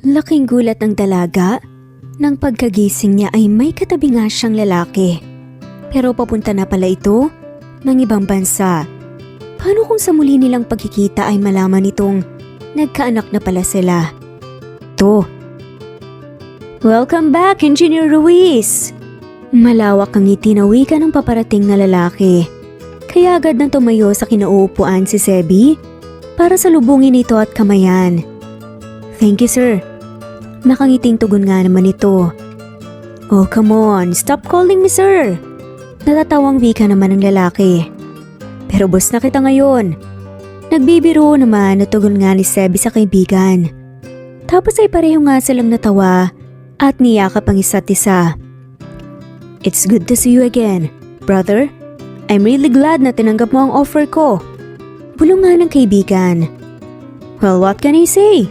Laking gulat ng dalaga. Nang pagkagising niya ay may katabi nga siyang lalaki. Pero papunta na pala ito ng ibang bansa. Paano kung sa muli nilang pagkikita ay malaman itong nagkaanak na pala sila? Welcome back, Engineer Ruiz! Malawak ang ngiti na wika ng paparating na lalaki. Kaya agad nang tumayo sa kinauupuan si Sebi para salubungin ito at kamayan. Thank you, sir. Nakangiting tugon nga naman ito. Oh, come on, stop calling me sir. Natatawang wika naman ng lalaki. Pero boss na kita ngayon. Nagbibiro naman na tugon nga ni Sebi sa kaibigan. Tapos ay pareho nga silang natawa at niyakap ang isa't isa. It's good to see you again, brother. I'm really glad na tinanggap mo ang offer ko. Bulong nga ng kaibigan. Well, what can I say?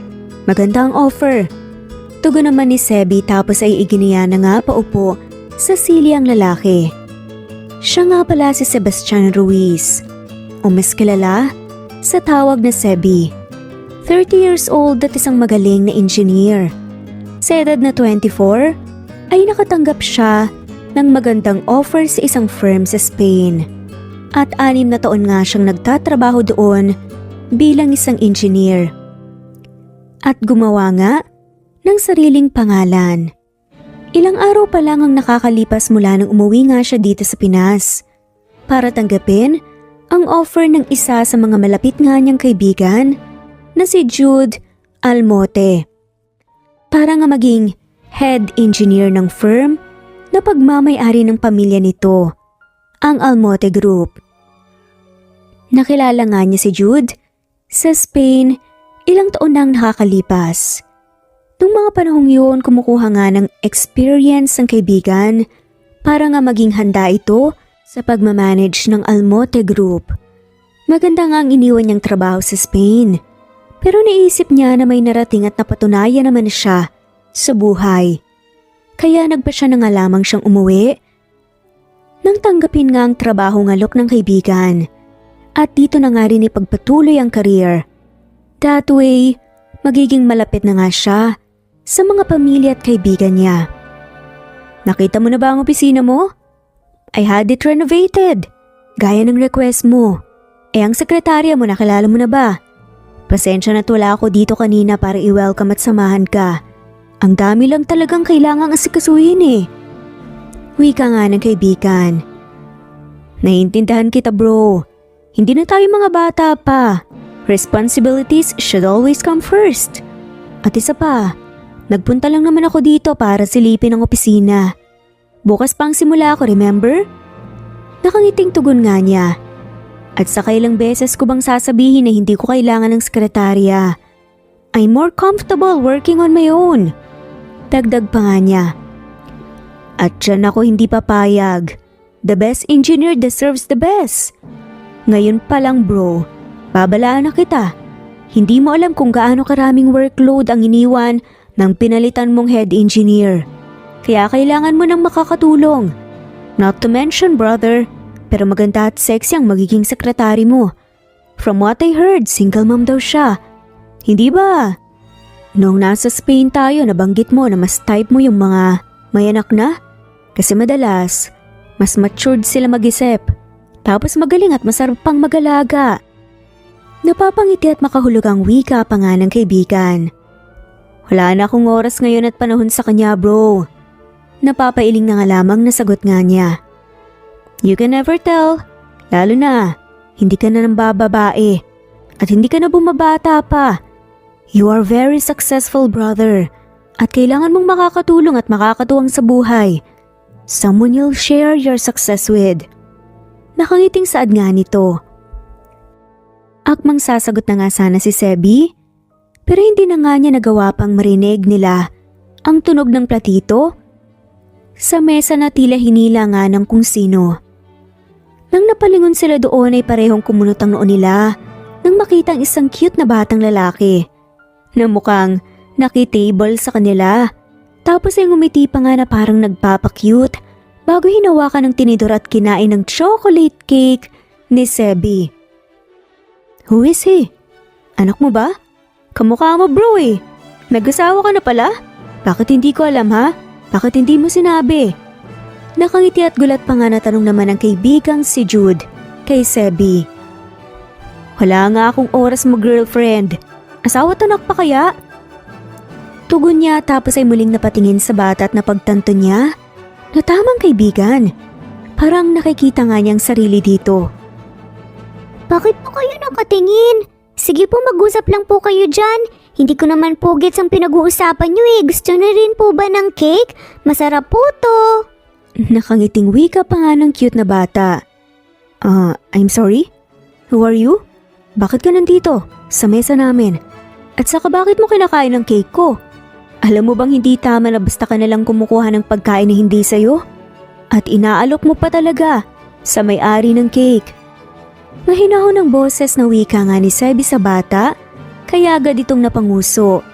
Maganda ang offer. Tugon naman ni Sebi tapos ay iginiya na nga paupo sa sili ang lalaki. Siya nga pala si Sebastian Ruiz, o mas kilala sa tawag na Sebi. 30 years old at isang magaling na engineer. Sa edad na 24 ay nakatanggap siya ng magandang offer sa isang firm sa Spain. At 6 na taon nga siyang nagtatrabaho doon bilang isang engineer. At gumawa nga ng sariling pangalan. Ilang araw pa lang ang nakakalipas mula nang umuwi nga siya dito sa Pinas para tanggapin ang offer ng isa sa mga malapit nga niyang kaibigan na si Jude Almote para nga maging head engineer ng firm na pagmamay-ari ng pamilya nito, ang Almote Group. Nakilala nga niya si Jude sa Spain ilang taon nang nakakalipas. Nung mga panahong yun, kumukuha nga ng experience ng kaibigan para nga maging handa ito sa pagmamanage ng Almote Group. Maganda nga ang iniwan niyang trabaho sa Spain. Pero naisip niya na may narating at napatunayan naman siya sa buhay. Kaya nagpa siya na nga lamang siyang umuwi nang tanggapin nga ang trabaho ng alok ng kaibigan. At dito na nga rin ipagpatuloy ang career. That way, magiging malapit na nga siya sa mga pamilya at kaibigan niya. Nakita mo na ba ang opisina mo? I had it renovated. Gaya ng request mo. Ang sekretarya mo nakilala mo na ba? Pasensya na't wala ako dito kanina para i-welcome at samahan ka. Ang dami lang talagang kailangang asikasuhin eh. Wika nga ng kaibigan. Naiintindihan kita bro. Hindi na tayo mga bata pa. Responsibilities should always come first. At isa pa, nagpunta lang naman ako dito para silipin ang opisina. Bukas pang simula ako, remember? Nakangiting tugon nga niya. At saka ilang beses ko bang sasabihin na hindi ko kailangan ng sekretarya. I'm more comfortable working on my own. Dagdag pa nga niya. At dyan ako hindi papayag. The best engineer deserves the best. Ngayon pa lang bro, babalaan na kita. Hindi mo alam kung gaano karaming workload ang iniwan ng pinalitan mong head engineer. Kaya kailangan mo nang makakatulong. Not to mention brother, pero maganda at sexy ang magiging sekretary mo. From what I heard, single mom daw siya. Hindi ba? Noong nasa Spain tayo, nabanggit mo na mas type mo yung mga may anak na? Kasi madalas, mas matured sila mag-isip. Tapos magaling at masarap pang mag-alaga. Napapangiti at makahulog ang wika pa nga ng kaibigan. Wala na akong oras ngayon at panahon sa kanya bro. Napapailing na nga lamang na sagot nga niya. You can never tell. Lalo na, hindi ka na ng bababae. At hindi ka na bumabata pa. You are very successful brother. At kailangan mong makakatulong at makakatuwang sa buhay. Someone you'll share your success with. Nakangiting saad nga nito. Akmang sasagot na nga sana si Sebi, pero hindi na nga niya nagawa pang marinig nila ang tunog ng platito sa mesa na tila hinila nga ng kung sino. Nang napalingon sila doon ay parehong kumunot ang noon nila nang makita ang isang cute na batang lalaki na mukhang nakitable sa kanila. Tapos ay ngumiti pa nga na parang nagpapakyut bago hinawakan ng tinidor at kinain ng chocolate cake ni Sebi. Who is he? Anak mo ba? Kamukha mo bro eh. Nag-asawa ka na pala? Bakit hindi ko alam ha? Bakit hindi mo sinabi? Nakangiti at gulat pa nga na tanong naman ng kaibigang si Jude kay Sebi. Wala nga akong oras mag-girlfriend. Asawa't anak pa kaya? Tugon niya tapos ay muling napatingin sa bata at napagtanto niya na tamang kaibigan. Parang nakikita nga niyang sarili dito. Bakit po kayo nakatingin? Sige po, mag-usap lang po kayo dyan. Hindi ko naman po gets ang pinag-uusapan nyo eh. Gusto na rin po ba ng cake? Masarap po to. Nakangiting wika pa nga ng cute na bata. I'm sorry? Who are you? Bakit ka nandito? Sa mesa namin. At saka bakit mo kinakain ng cake ko? Alam mo bang hindi tama na basta ka nalang kumukuha ng pagkain na hindi sa'yo? At inaalok mo pa talaga sa may-ari ng cake. Mahinaho ng boses na wika nga ni Sebi sa bata, kaya agad itong napanguso.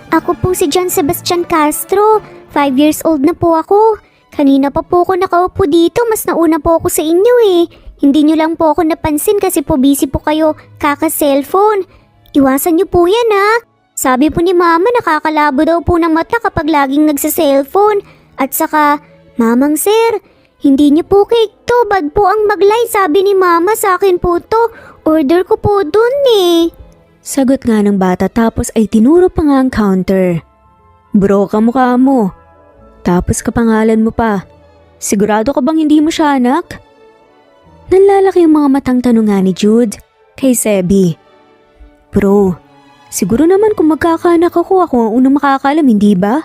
Ako po si John Sebastian Castro. 5 years old na po ako. Kanina pa po ako nakaupo dito, mas nauna po ako sa inyo eh. Hindi nyo lang po ako napansin kasi po busy po kayo kaka-cellphone. Iwasan nyo po yan ha. Sabi po ni mama nakakalabo daw po ng mata kapag laging nagsa-cellphone. At saka, mamang sir, hindi niyo po cake to, bad po ang maglay, sabi ni mama sa akin po to. Order ko po dun eh. Sagot nga ng bata tapos ay tinuro pa nga ang counter. Bro, kamukha mo. Tapos kapangalan mo pa. Sigurado ka bang hindi mo siya anak? Nanlalaki yung mga matang tanong nga ni Jude kay Sebi. Bro, siguro naman kung magkakaanak ako ang unang makakaalam, hindi ba?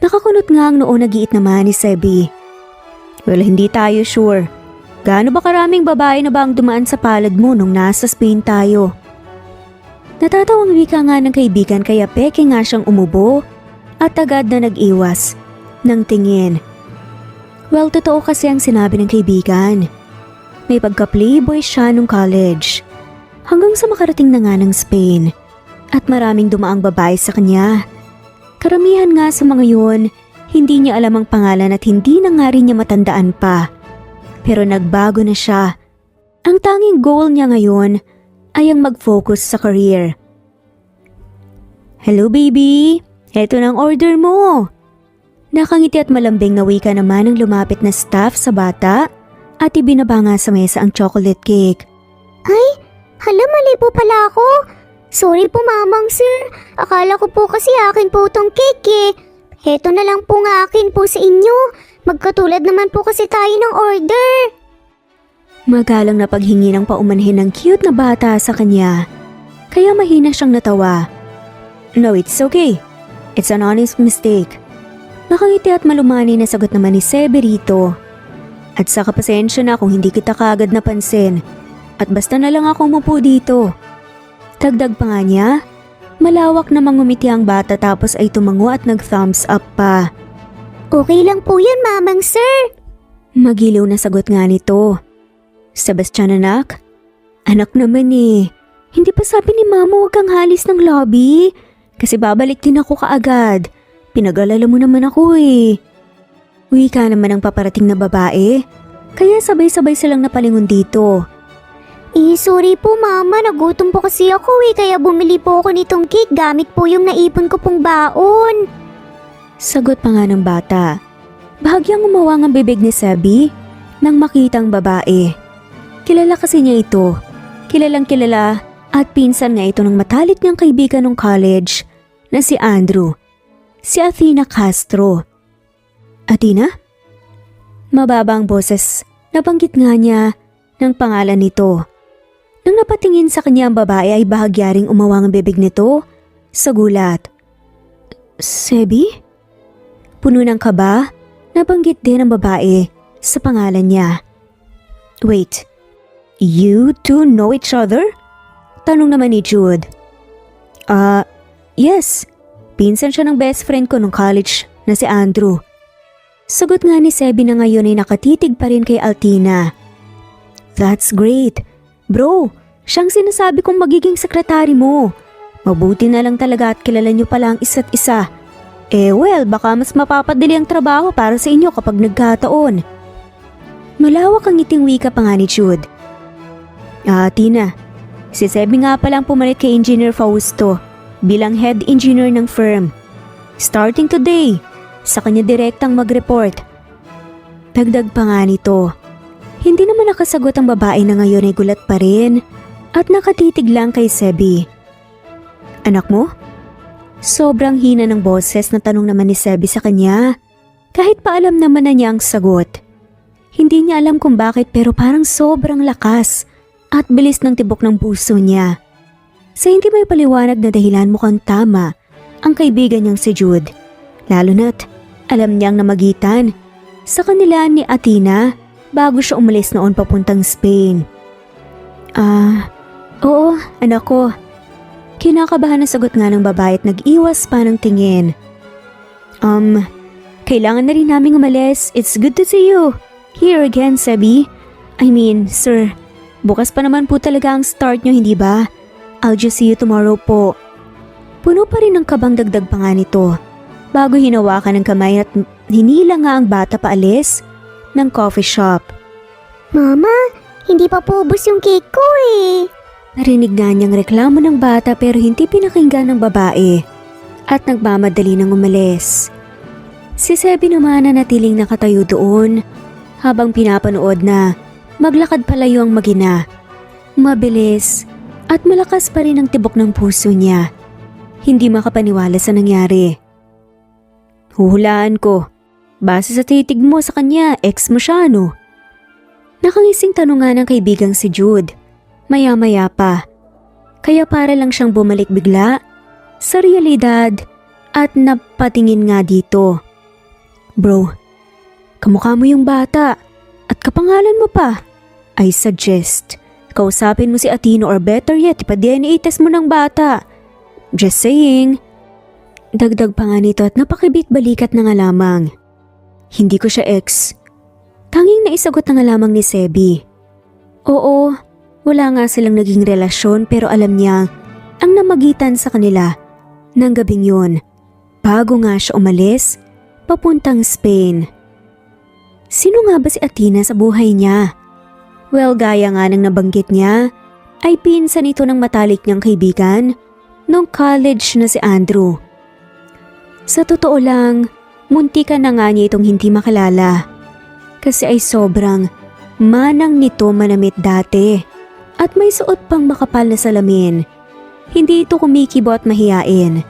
Nakakunot nga ang noon nagiit naman ni Sebi. Well, hindi tayo sure. Gaano ba karaming babae na ba ang dumaan sa palad mo nung nasa Spain tayo? Natatawang wika nga ng kaibigan kaya peke nga siyang umubo at agad na nag-iwas ng tingin. Well, totoo kasi ang sinabi ng kaibigan. May pagka-playboy siya nung college. Hanggang sa makarating na nga ng Spain at maraming dumaang babae sa kanya. Karamihan nga sa mga yun, hindi niya alam ang pangalan at hindi na nga rin niya matandaan pa. Pero nagbago na siya. Ang tanging goal niya ngayon ay ang mag-focus sa career. Hello baby, eto na ang order mo. Nakangiti at malambing na wika naman ang lumapit na staff sa bata at ibinaba nga sa mesa ang chocolate cake. Ay, hala mali po pala ako. Sorry po mamang sir, akala ko po kasi akin po tong cake eh. Heto na lang po nga akin po sa inyo. Magkatulad naman po kasi tayo ng order. Magalang na paghingi ng paumanhin ng cute na bata sa kanya. Kaya mahina siyang natawa. No, it's okay. It's an honest mistake. Nakangiti at malumani na sagot naman ni Sebi rito. At saka pasensya na kung hindi kita kaagad napansin. At basta na lang ako umupo dito. Dagdag pa nga niya, malawak na mangumiti ang bata tapos ay tumango at nag-thumbs up pa. Okay lang po yan mamang sir. Magiliw na sagot nga nito. Sebastian anak? Anak naman eh. Hindi pa sabi ni mama huwag kang halis ng lobby? Kasi babalik din ako kaagad. Pinag-alala mo naman ako eh. Uwi ka naman ang paparating na babae. Kaya sabay-sabay silang napalingon dito. Sorry po mama, nagutom po kasi ako eh, kaya bumili po ako nitong cake gamit po yung naipon ko pong baon. Sagot pa nga ng bata. Bahagyang umawang ang bibig ni Sebi nang makitang babae. Kilala kasi niya ito. Kilalang kilala at pinsan nga ito ng matalik niyang kaibigan ng college na si Andrew. Si Athena Castro. Athena? Mababa ang boses. Nabanggit nga niya ng pangalan nito. Nang napatingin sa kanya ang babae ay bahagyaring umawang ang bibig nito sa gulat. Sebi? Puno ng kaba, nabanggit din ang babae sa pangalan niya. Wait, you two know each other? Tanong naman ni Jude. Yes. Pinsan siya ng best friend ko nung college na si Andrew. Sagot nga ni Sebi na ngayon ay nakatitig pa rin kay Altina. That's great. Bro, siyang sinasabi kong magiging sekretary mo. Mabuti na lang talaga at kilala niyo pala ang isa't isa. Well, baka mas mapapadali ang trabaho para sa inyo kapag nagkataon. Malawak ang ngiting wika pa nga ni Jude. Tina, si Sebi nga palang pumalit kay Engineer Fausto bilang head engineer ng firm. Starting today, sa kanya direktang mag-report. Dagdag pa nga nito, hindi naman nakasagot ang babae na ngayon ay gulat pa rin at nakatitig lang kay Sebi. Anak mo? Sobrang hina ng boses na tanong naman ni Sebi sa kanya. Kahit pa alam naman na niya ang sagot. Hindi niya alam kung bakit pero parang sobrang lakas at bilis ng tibok ng puso niya. Sa hindi may paliwanag na dahilan mukhang tama ang kaibigan niyang si Jude. Lalo na't alam niyang namagitan sa kanila ni Athena bago siya umalis noon papuntang Spain. Oo, anak ko. Kinakabahan na sagot nga ng babae at nag-iwas pa ng tingin. Kailangan na rin naming umalis. It's good to see you. Here again, Sebi. I mean, sir, bukas pa naman po talaga ang start nyo, hindi ba? I'll just see you tomorrow po. Puno pa rin ng kabang dagdag pa nga nito. Bago hinawakan ng kamay at hinila nga ang bata paalis ng coffee shop. Mama, hindi pa po ubos yung cake ko eh. Narinig nga niyang reklamo ng bata pero hindi pinakinggan ng babae at nagmamadali ng umalis. Si Sebi naman na natiling nakatayo doon habang pinapanood na maglakad palayo ang mag-ina. Mabilis at malakas pa rin ang tibok ng puso niya. Hindi makapaniwala sa nangyari. Huhulaan ko, base sa titig mo sa kanya, ex mo siya no? Nakangising tanong nga ng kaibigang si Jude. Maya-maya pa. Kaya para lang siyang bumalik bigla sa realidad at napatingin nga dito. Bro, kamukha mo yung bata at kapangalan mo pa. I suggest, kausapin mo si Atino or better yet, ipa-DNA test mo ng bata. Just saying. Dagdag pa nga nito at napakibit-balikat na nga lamang. Hindi ko siya ex. Tanging naisagot na nga lamang ni Sebi. Oo, wala nga silang naging relasyon pero alam niya ang namagitan sa kanila ng gabing yun bago nga siya umalis papuntang Spain. Sino nga ba si Athena sa buhay niya? Well, gaya nga ng nabanggit niya, ay pinsan ito ng matalik niyang kaibigan nung college na si Andrew. Sa totoo lang, muntikan na nga niya itong hindi makalala kasi ay sobrang manang nito manamit dati. At may suot pang makapal na salamin. Hindi ito kumikibo at mahiyain.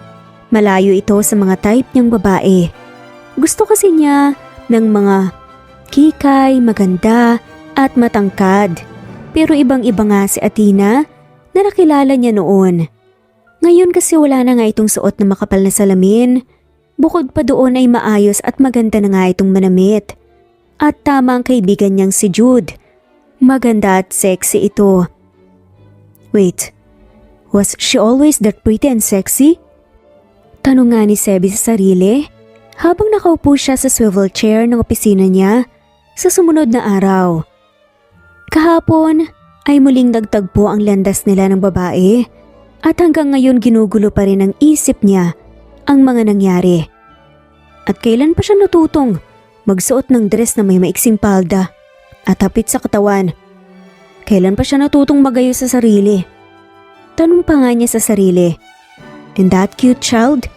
Malayo ito sa mga type niyang babae. Gusto kasi niya ng mga kikay, maganda at matangkad. Pero ibang-iba nga si Athena na nakilala niya noon. Ngayon kasi wala na nga itong suot na makapal na salamin. Bukod pa doon ay maayos at maganda na nga itong manamit. At tama ang kaibigan niyang si Jude. Maganda at sexy ito. Wait, was she always that pretty and sexy? Tanong nga ni Sebi sa sarili habang nakaupo siya sa swivel chair ng opisina niya sa sumunod na araw. Kahapon ay muling nagtagpo ang landas nila ng babae at hanggang ngayon ginugulo pa rin ang isip niya ang mga nangyari. At kailan pa siya natutong magsuot ng dress na may maiksing palda at hapit sa katawan? Kailan pa siya natutong magayo sa sarili? Tanong pa nga niya sa sarili. And that cute child?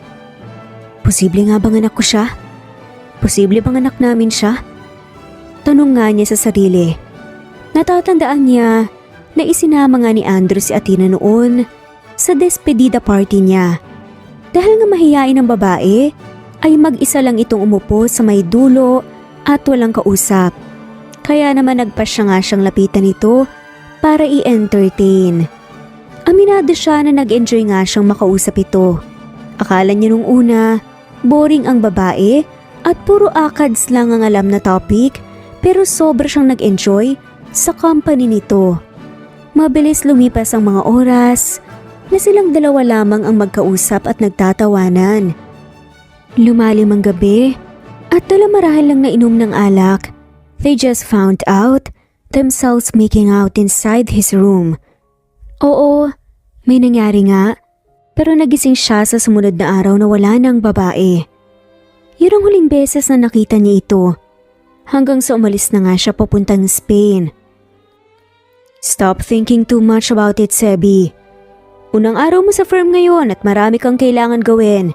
Posible nga bang anak ko siya? Posible bang anak namin siya? Tanong nga niya sa sarili. Natatandaan niya na isinama nga ni Andrew si Athena noon sa despedida party niya. Dahil nga mahiyain ang babae, ay mag-isa lang itong umupo sa may dulo at walang kausap. Kaya naman nagpasya nga siyang lapitan nito para i-entertain. Aminado siya na nag-enjoy nga siyang makausap ito. Akala niya nung una, boring ang babae at puro akads lang ang alam na topic pero sobra siyang nag-enjoy sa company nito. Mabilis lumipas ang mga oras na silang dalawa lamang ang magkausap at nagtatawanan. Lumalim ang gabi at dala marahil lang nainom ng alak. They just found out themselves making out inside his room. Oo, may nangyari nga, pero nagising siya sa sumunod na araw na wala ng babae. Yun ang huling beses na nakita niya ito, hanggang sa umalis na nga siya papuntang Spain. Stop thinking too much about it, Sebi. Unang araw mo sa firm ngayon at marami kang kailangan gawin.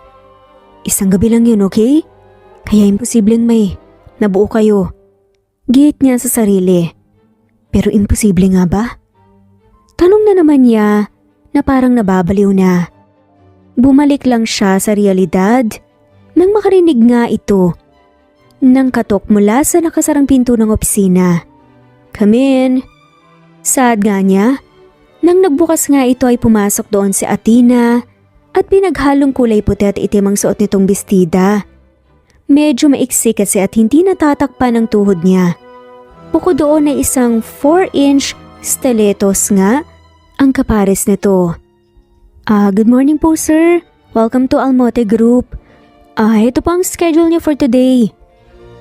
Isang gabi lang yun, okay? Kaya imposibleng may nabuo kayo. Gihit niya sa sarili. Pero imposible nga ba? Tanong na naman niya na parang nababaliw na. Bumalik lang siya sa realidad nang makarinig nga ito nang katok mula sa nakasarang pinto ng opisina. Come in. Sad nga niya. Nang nagbukas nga ito ay pumasok doon si Athena at pinaghalong kulay puti at itim ang suot nitong bestida. Medyo maiksi kasi at hindi natatakpan ang tuhod niya. Bukod doon ay isang 4-inch stilettos nga ang kapares nito. Good morning po sir. Welcome to Almote Group. Ito po ang schedule niya for today.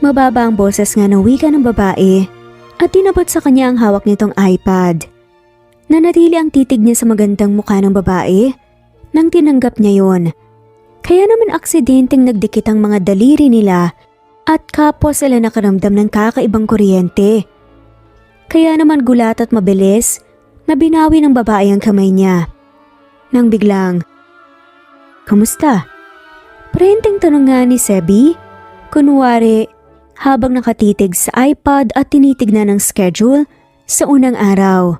Mababa ang boses nga ng wika ng babae at tinabot sa kanya ang hawak nitong iPad. Nanatili ang titig niya sa magandang mukha ng babae nang tinanggap niya yon. Kaya naman aksidenteng nagdikit ang mga daliri nila at kapwa sila nakaramdam ng kakaibang kuryente. Kaya naman gulat at mabilis na binawi ng babae ang kamay niya. Nang biglang, "Kamusta?" Prenteng tanong nga ni Sebi, kunwari habang nakatitig sa iPad at tinitignan ng schedule sa unang araw.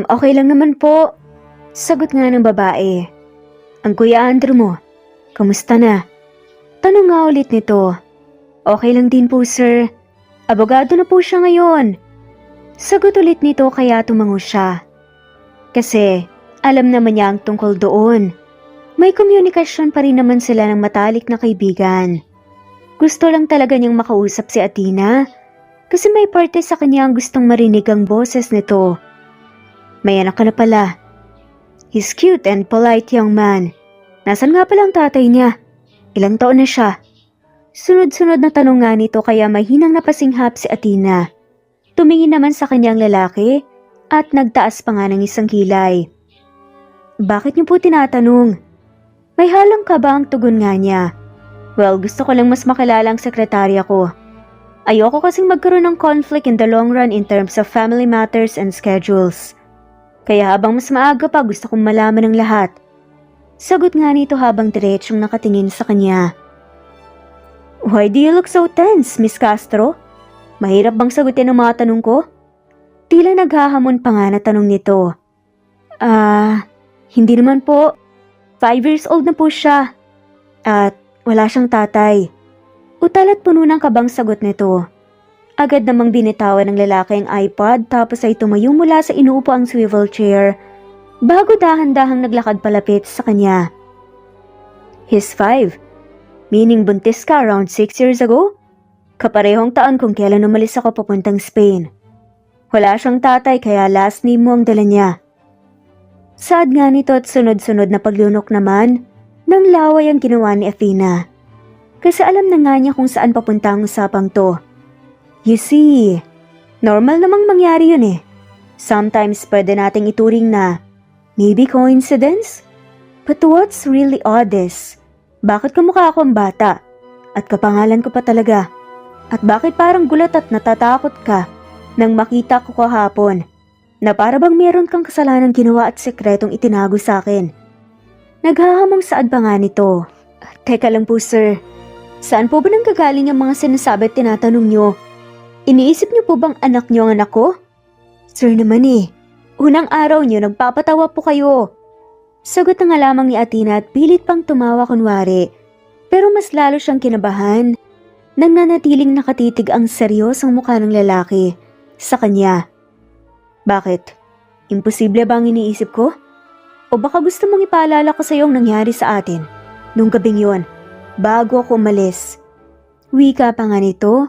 Okay lang naman po. Sagot nga ng babae. Ang Kuya Andrew mo, kamusta na? Tanong nga ulit nito. Okay lang din po sir. Abogado na po siya ngayon. Sagot ulit nito kaya tumango siya. Kasi alam naman niya ang tungkol doon. May komunikasyon pa rin naman sila ng matalik na kaibigan. Gusto lang talaga niyang makausap si Athena kasi may parte sa kanya ang gustong marinig ang boses nito. May anak ka na pala. He's cute and polite young man. Nasaan nga pala ang tatay niya? Ilang taon na siya? Sunod-sunod na tanong nga nito kaya mahinang napasinghap si Athena. Tumingin naman sa kanyang lalaki at nagtaas pa nga ng isang kilay. Bakit niyo po tinatanong? May halang ka ba ang tugon nga niya? Well, gusto ko lang mas makilala ang sekretarya ko. Ayoko kasing magkaroon ng conflict in the long run in terms of family matters and schedules. Kaya habang mas maaga pa gusto kong malaman ng lahat. Sagot nga nito habang diretsyong nakatingin sa kanya. Why do you look so tense, Miss Castro? Mahirap bang sagutin ang mga tanong ko? Tila naghahamon pa nga na tanong nito. Hindi naman po. 5 years old na po siya. At wala siyang tatay. Utal at puno ng kabang sagot nito. Agad namang binitawan ng lalaki ang iPad tapos ay tumayo mula sa inuupo ang swivel chair bago dahan-dahang naglakad palapit sa kanya. He's 5. Meaning buntis ka around 6 years ago? Kaparehong taon kung kailan umalis ako papuntang Spain. Wala siyang tatay kaya last name mo ang dala niya. Sad nga nito at sunod-sunod na paglunok naman ng laway ang ginawa ni Athena. Kasi alam na nga niya kung saan papunta ang usapang to. You see, normal namang mangyari yun eh. Sometimes pwede nating ituring na maybe coincidence? But what's really odd is, bakit kamukha ako ang bata? At kapangalan ko pa talaga. At bakit parang gulat at natatakot ka nang makita ko kahapon na para bang meron kang kasalanang ginawa at sekretong itinago sa akin? Naghahamong saad pa nga nito. Teka lang po sir, saan po ba nanggagaling ang mga sinasabi at tinatanong nyo? Iniisip niyo po bang anak niyo ang anak ko? Sir naman eh, unang araw niyo nagpapatawa po kayo. Sagot na nga lamang ni Athena at pilit pang tumawa kunwari. Pero mas lalo siyang kinabahan nang nanatiling nakatitig ang seryosong mukha ng lalaki sa kanya. Bakit? Imposible ba ang iniisip ko? O baka gusto mong ipaalala ko sa iyo ang nangyari sa atin nung gabing yon bago ako umalis? Wika pa nga nito.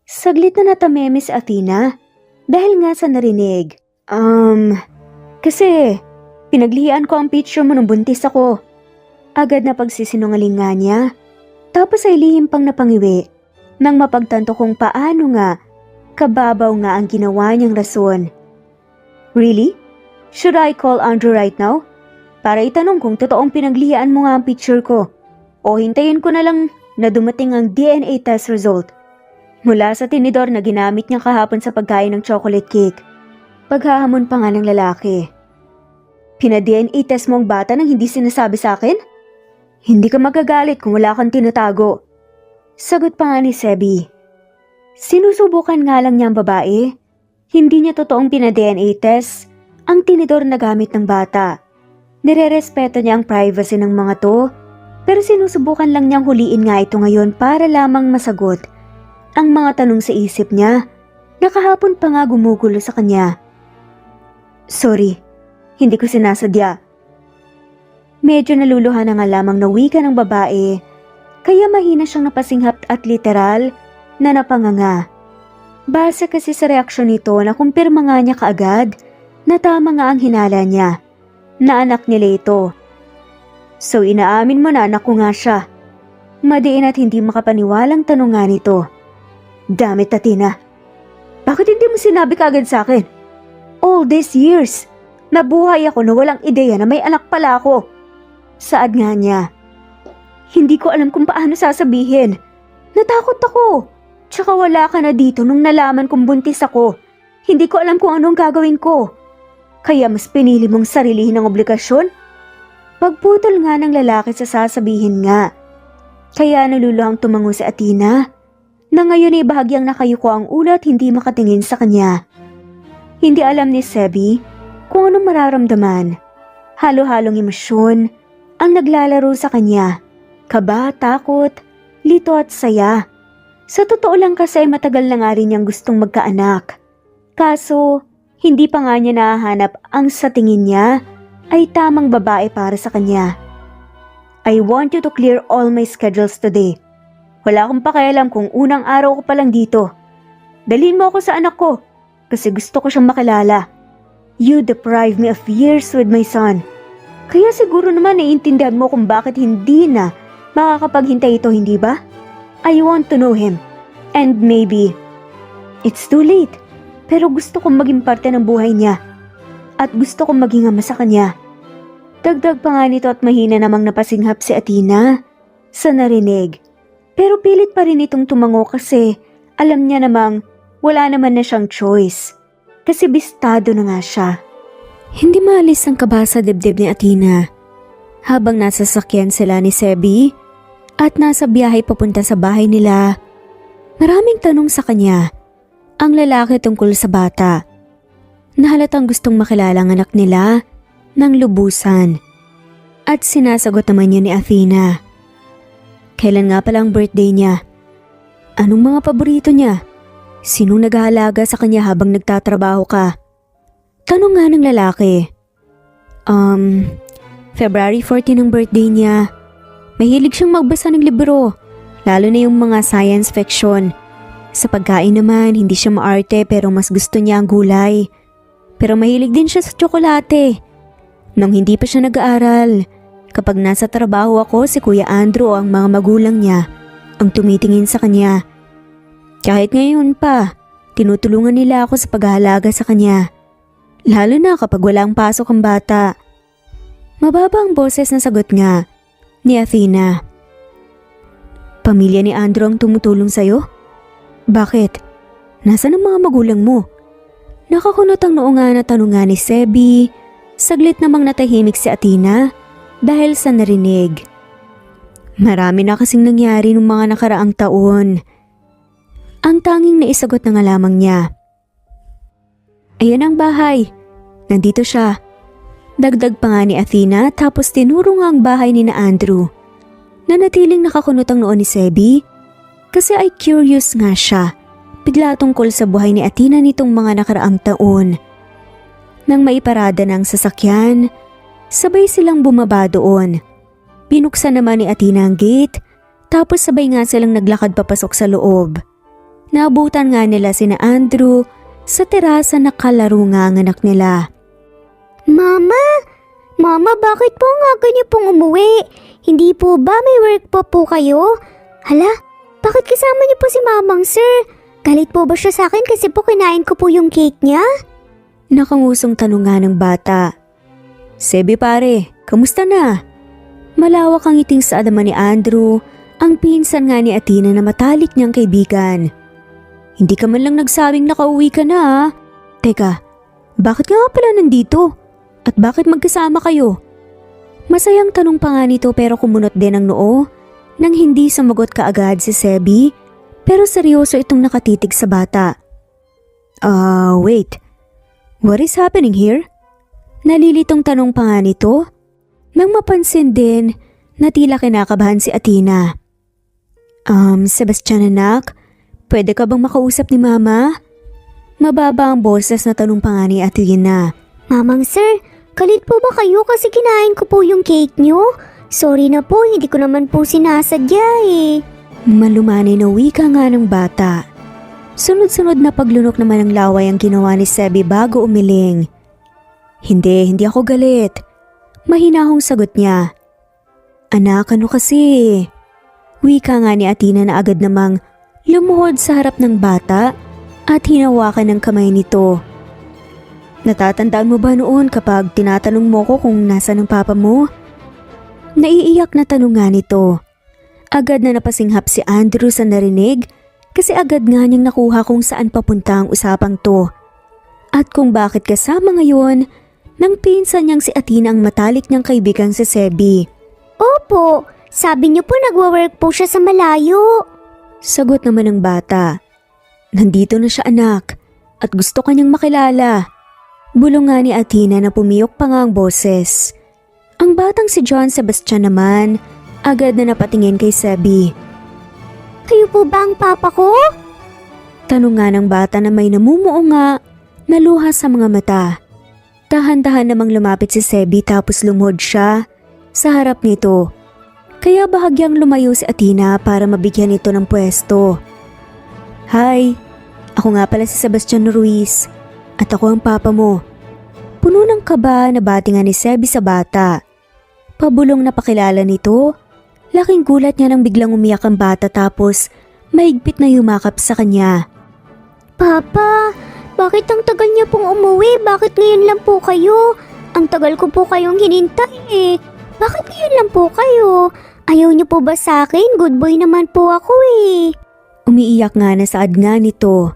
Saglit na natameme si Athena dahil nga sa narinig. Kasi pinaglihian ko ang picture mo nung buntis ako. Agad na pagsisinungaling nga niya. Tapos ay lihim pang napangiwi nang mapagtanto kung paano nga kababaw nga ang ginawa niyang rason. Really? Should I call Andrew right now? Para itanong kung totoong pinaglihian mo nga ang picture ko. O hintayin ko na lang na dumating ang DNA test result. Mula sa tinidor na ginamit niya kahapon sa pagkain ng chocolate cake. Paghahamon pa nga ng lalaki. Pina-DNA test mo ang bata nang hindi sinasabi sa akin? Hindi ka magagalit kung wala kang tinatago. Sagot pa nga ni Sebi. Sinusubukan nga lang niya ang babae. Hindi niya totoong pina-DNA test ang tinidor na gamit ng bata. Nirerespeto niya ang privacy ng mga to, pero sinusubukan lang niyang huliin nga ito ngayon para lamang masagot ang mga tanong sa isip niya na kahapon pa nga gumugulo sa kanya. Sorry, hindi ko sinasadya. Medyo naluluhan na nga lamang na wika ng babae, kaya mahina siyang napasinghap at literal na napanganga. Base kasi sa reaksyon nito na kumpirma nga niya kaagad na tama nga ang hinala niya, na anak nila ito. So inaamin mo na anak ko nga siya. Madiin at hindi makapaniwalang tanong nga nito. Damit Athena, bakit hindi mo sinabi kaagad sa akin? All these years, nabuhay ako na walang ideya na may anak pala ako. Saad nga niya. Hindi ko alam kung paano sasabihin. Natakot ako. Tsaka wala ka na dito nung nalaman kong buntis ako. Hindi ko alam kung anong gagawin ko. Kaya mas pinili mong sarilihin ang obligasyon? Pagputol nga ng lalaki sa sasabihin nga. Kaya naluluhang tumango si Athena na ngayon ay bahagyang nakayuko ang ulo at hindi makatingin sa kanya. Hindi alam ni Sebi kung anong mararamdaman. Halo-halong emosyon ang naglalaro sa kanya. Kaba, takot, lito at saya. Sa totoo lang kasi matagal na nga rin niyang gustong magkaanak. Kaso, hindi pa nga niya nahahanap ang sa tingin niya ay tamang babae para sa kanya. I want you to clear all my schedules today. Wala akong pakialam kung unang araw ko pa lang dito. Dalhin mo ako sa anak ko kasi gusto ko siyang makilala. You deprived me of years with my son. Kaya siguro naman naiintindihan mo kung bakit hindi na makakapaghintay ito, hindi ba? I want to know him. And maybe, it's too late. Pero gusto kong maging parte ng buhay niya. At gusto kong maging ama sa kanya. Dagdag pa nga nito at mahina namang napasinghap si Athena sa narinig. Pero pilit pa rin itong tumango kasi alam niya namang wala naman na siyang choice. Kasi bistado na nga siya. Hindi maalis ang kaba sa dibdib ni Athena. Habang nasa sakyan sila ni Sebi at nasa biyahe papunta sa bahay nila, maraming tanong sa kanya ang lalaki tungkol sa bata. Nahalatang gustong makilala ang anak nila ng lubusan. At sinasagot naman niya ni Athena. Kailan nga pala ang birthday niya? Anong mga paborito niya? Sinong nag-aalaga sa kanya habang nagtatrabaho ka? Tanong nga ng lalaki. February 14 ang birthday niya. Mahilig siyang magbasa ng libro, lalo na yung mga science fiction. Sa pagkain naman, hindi siya maarte pero mas gusto niya ang gulay. Pero mahilig din siya sa tsokolate. Nung hindi pa siya nag-aaral, kapag nasa trabaho ako, si Kuya Andrew o ang mga magulang niya ang tumitingin sa kanya. Kahit ngayon pa, tinutulungan nila ako sa paghahalaga sa kanya. Lalo na kapag walang pasok ang bata. Mababa ang boses na sagot nga ni Athena. Pamilya ni Andrew ang tumutulong sa'yo? Bakit? Nasaan ang mga magulang mo? Nakakunot ang noo nga na tanong nga ni Sebi. Saglit namang natahimik si Athena dahil sa narinig. Marami na kasing nangyari nung mga nakaraang taon. Ang tanging naisagot na nga lamang niya. Ayan ang bahay. Nandito siya. Dagdag pa nga ni Athena tapos tinuro nga ang bahay ni na Andrew. Nanatiling nakakunot ang noo ni Sebi kasi ay curious nga siya. Bigla tungkol sa buhay ni Athena nitong mga nakaraang taon. Nang maiparada ng sasakyan, sabay silang bumaba doon. Binuksan naman ni Athena ang gate, tapos sabay nga silang naglakad papasok sa loob. Naabutan nga nila sina Andrew sa terasa na kalaro nga ang anak nila. Mama! Mama, bakit po nga ganyan pong umuwi? Hindi po ba may work pa po kayo? Hala, bakit kasama niyo po si Mamang Sir? Galit po ba siya sa akin kasi po kinain ko po yung cake niya? Nakangusong tanong nga ng bata. Sebi pare, kamusta na? Malawak ang ngiting sa adaman ni Andrew, ang pinsan nga ni Athena na matalik niyang kaibigan. Hindi ka man lang nagsabing nakauwi ka na ha? Teka, bakit nga pala nandito? At bakit magkasama kayo? Masayang tanong pa nga nito pero kumunot din ang noo nang hindi sumagot kaagad si Sebi pero seryoso itong nakatitig sa bata. Wait. What is happening here? Nalilitong tanong pa nga nito nang mapansin din na tila kinakabahan si Athena. Sebastian anak, pwede ka bang makausap ni Mama? Mababa ang boses na tanong pa nga ni Athena. Mamang sir, galit po ba kayo kasi kinain ko po yung cake nyo? Sorry na po, hindi ko naman po sinasadya eh. Malumanay na wika nga ng bata. Sunod-sunod na paglunok naman ng laway ang ginawa ni Sebi bago umiling. Hindi ako galit. Mahinahong sagot niya. Anak, ano kasi? Wika nga ni Athena na agad namang lumuhod sa harap ng bata at hinawakan ng kamay nito. Natatandaan mo ba noon kapag tinatanong mo ko kung nasaan ang papa mo? Naiiyak na tanong nga nito. Agad na napasinghap si Andrew sa narinig kasi agad nga niyang nakuha kung saan papunta ang usapang to. At kung bakit kasama ngayon nang pinsan niyang si Athena ang matalik niyang kaibigang si Sebi. Opo, sabi niyo po nagwa-work po siya sa malayo. Sagot naman ng bata. Nandito na siya anak at gusto kanyang makilala. Bulong nga ni Athena na pumiyok pa nga ang boses. Ang batang si John Sebastian naman agad na napatingin kay Sebi. Kayo po ba ang papa ko? Tanong nga ng bata na may namumuo nga na luha sa mga mata. Dahan-dahan namang lumapit si Sebi tapos lumuhod siya sa harap nito. Kaya bahagyang lumayo si Athena para mabigyan ito ng pwesto. Hi, ako nga pala si Sebastian Ruiz at ako ang papa mo. Puno ng kaba na bati nga ni Sebi sa bata. Pabulong na pakilala nito, laking gulat niya nang biglang umiyak ang bata tapos mahigpit na yumakap sa kanya. Papa, bakit ang tagal niya pong umuwi? Bakit ngayon lang po kayo? Ang tagal ko po kayong hinintay eh. Bakit ngayon lang po kayo? Ayaw niyo po ba sa akin? Good boy naman po ako eh. Umiiyak nga na saad nga nito.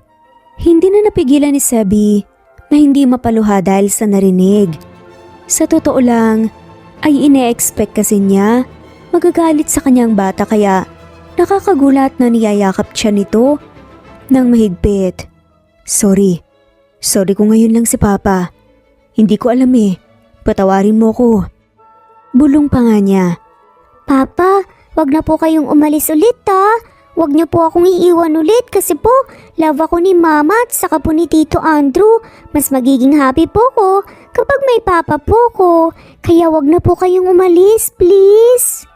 Hindi na napigilan ni Sebi na hindi mapaluha dahil sa narinig. Sa totoo lang, ay ine-expect kasi niya magagalit sa kanyang bata kaya nakakagulat na niyayakap siya nito ng mahigpit. Sorry kung ngayon lang si Papa. Hindi ko alam eh, patawarin mo ko. Bulong pa nga niya. Papa, wag na po kayong umalis ulit ha. Wag niyo po akong iiwan ulit kasi po love ako ni Mama at saka po ni Tito Andrew. Mas magiging happy po ko kapag may papa po ko. Kaya wag na po kayong umalis, please.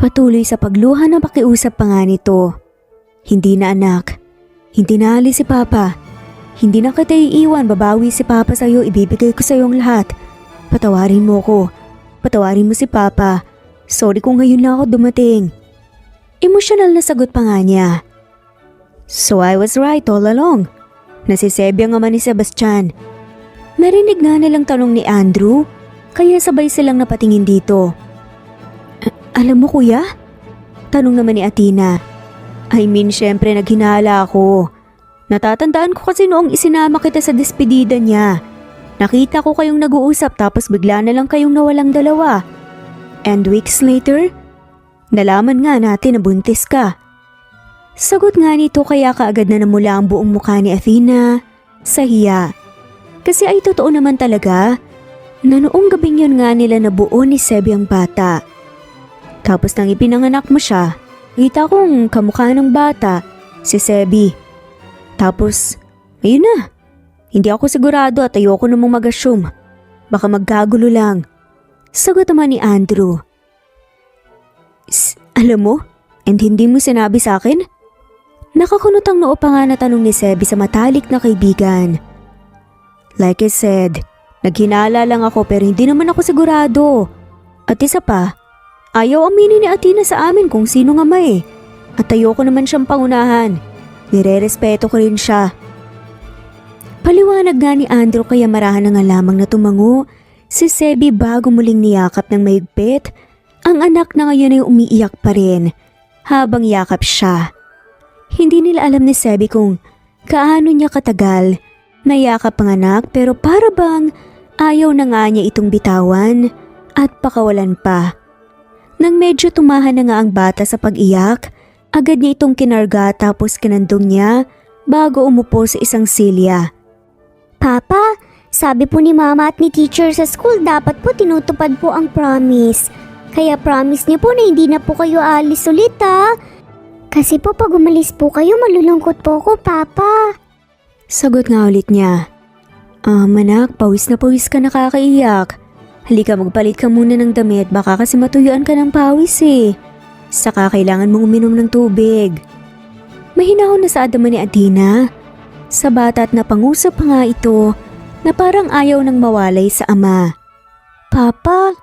Patuloy sa pagluha na pakiusap pa nga nito. Hindi na anak, hindi na alis si Papa. Hindi na kita iiwan, babawi si Papa sa'yo, ibibigay ko sa'yo ang lahat. Patawarin mo ko, patawarin mo si Papa. Sorry kung ngayon lang ako dumating. Emosyonal na sagot pa nga niya. So I was right all along. Nasisebi ang ama ni Sebastian. Narinig nga nilang tanong ni Andrew, kaya sabay silang napatingin dito. Alam mo kuya? Tanong naman ni Athena. I mean syempre naghinala ako. Natatandaan ko kasi noong isinama kita sa despedida niya. Nakita ko kayong nag-uusap tapos bigla na lang kayong nawalang dalawa. And weeks later, nalaman nga natin na buntis ka. Sagot nga nito kaya kaagad na namula ang buong mukha ni Athena sa hiya. Kasi ay totoo naman talaga na noong gabing yun nga nila nabuo ni Sebi ang bata. Tapos nang ipinanganak mo siya, kita kong kamukha ng bata, si Sebi. Tapos, ayun na. Hindi ako sigurado at ayoko namang mag-assume. Baka magkagulo lang. Sagot naman ni Andrew. Alam mo? And hindi mo sinabi sa akin? Nakakunot ang noo pa nga na tanong ni Sebi sa matalik na kaibigan. Like I said, naghinala lang ako pero hindi naman ako sigurado. At isa pa, ayaw aminin ni Athena sa amin kung sino nga ma eh. At ayoko naman siyang pangunahan. Nire-respeto ko rin siya. Paliwanag nga ni Andrew kaya marahan na nga lamang na tumango si Sebi bago muling niyakap ng mahigpit. Ang anak na ngayon ay umiiyak pa rin habang yakap siya. Hindi nila alam ni Sebi kung kaano niya katagal na yakap ang anak pero para bang Ayaw na nga niya itong bitawan at pakawalan pa. Nang medyo tumahan na nga ang bata sa pag-iyak, agad niya itong kinarga tapos kinandong niya bago umupo sa isang silya. Papa, sabi po ni Mama at ni teacher sa school dapat po tinutupad po ang promise. Kaya promise niyo po na hindi na po kayo alis ulit ha. Kasi po pag umalis po kayo malulungkot po ako, Papa. Sagot nga ulit niya. Anak, pawis na pawis ka nakakaiyak. Halika magpalit ka muna ng damit baka kasi matuyuan ka ng pawis eh. Saka kailangan mong uminom ng tubig. Mahinahon na sa adaman ni Athena. Sa bata at napangusap pa nga ito na parang ayaw nang mawalay sa ama. Papa,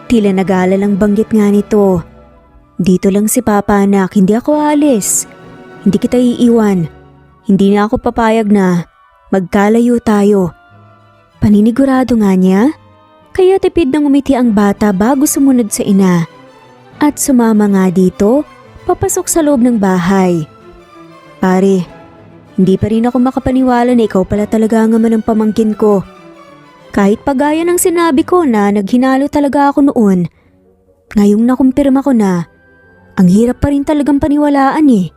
tila nag-aalalang banggit nga nito. Dito lang si Papa anak, hindi ako alis. Hindi kita iiwan. Hindi na ako papayag na magkalayo tayo. Paninigurado nga niya, kaya tipid nang umiti ang bata bago sumunod sa ina. At sumama nga dito, papasok sa loob ng bahay. Pare, hindi pa rin ako makapaniwala na ikaw pala talaga ang ama ng pamangkin ko. Kahit pagaya ng sinabi ko na naghinalo talaga ako noon, ngayong nakumpirma ko na, ang hirap pa rin talagang paniwalaan eh.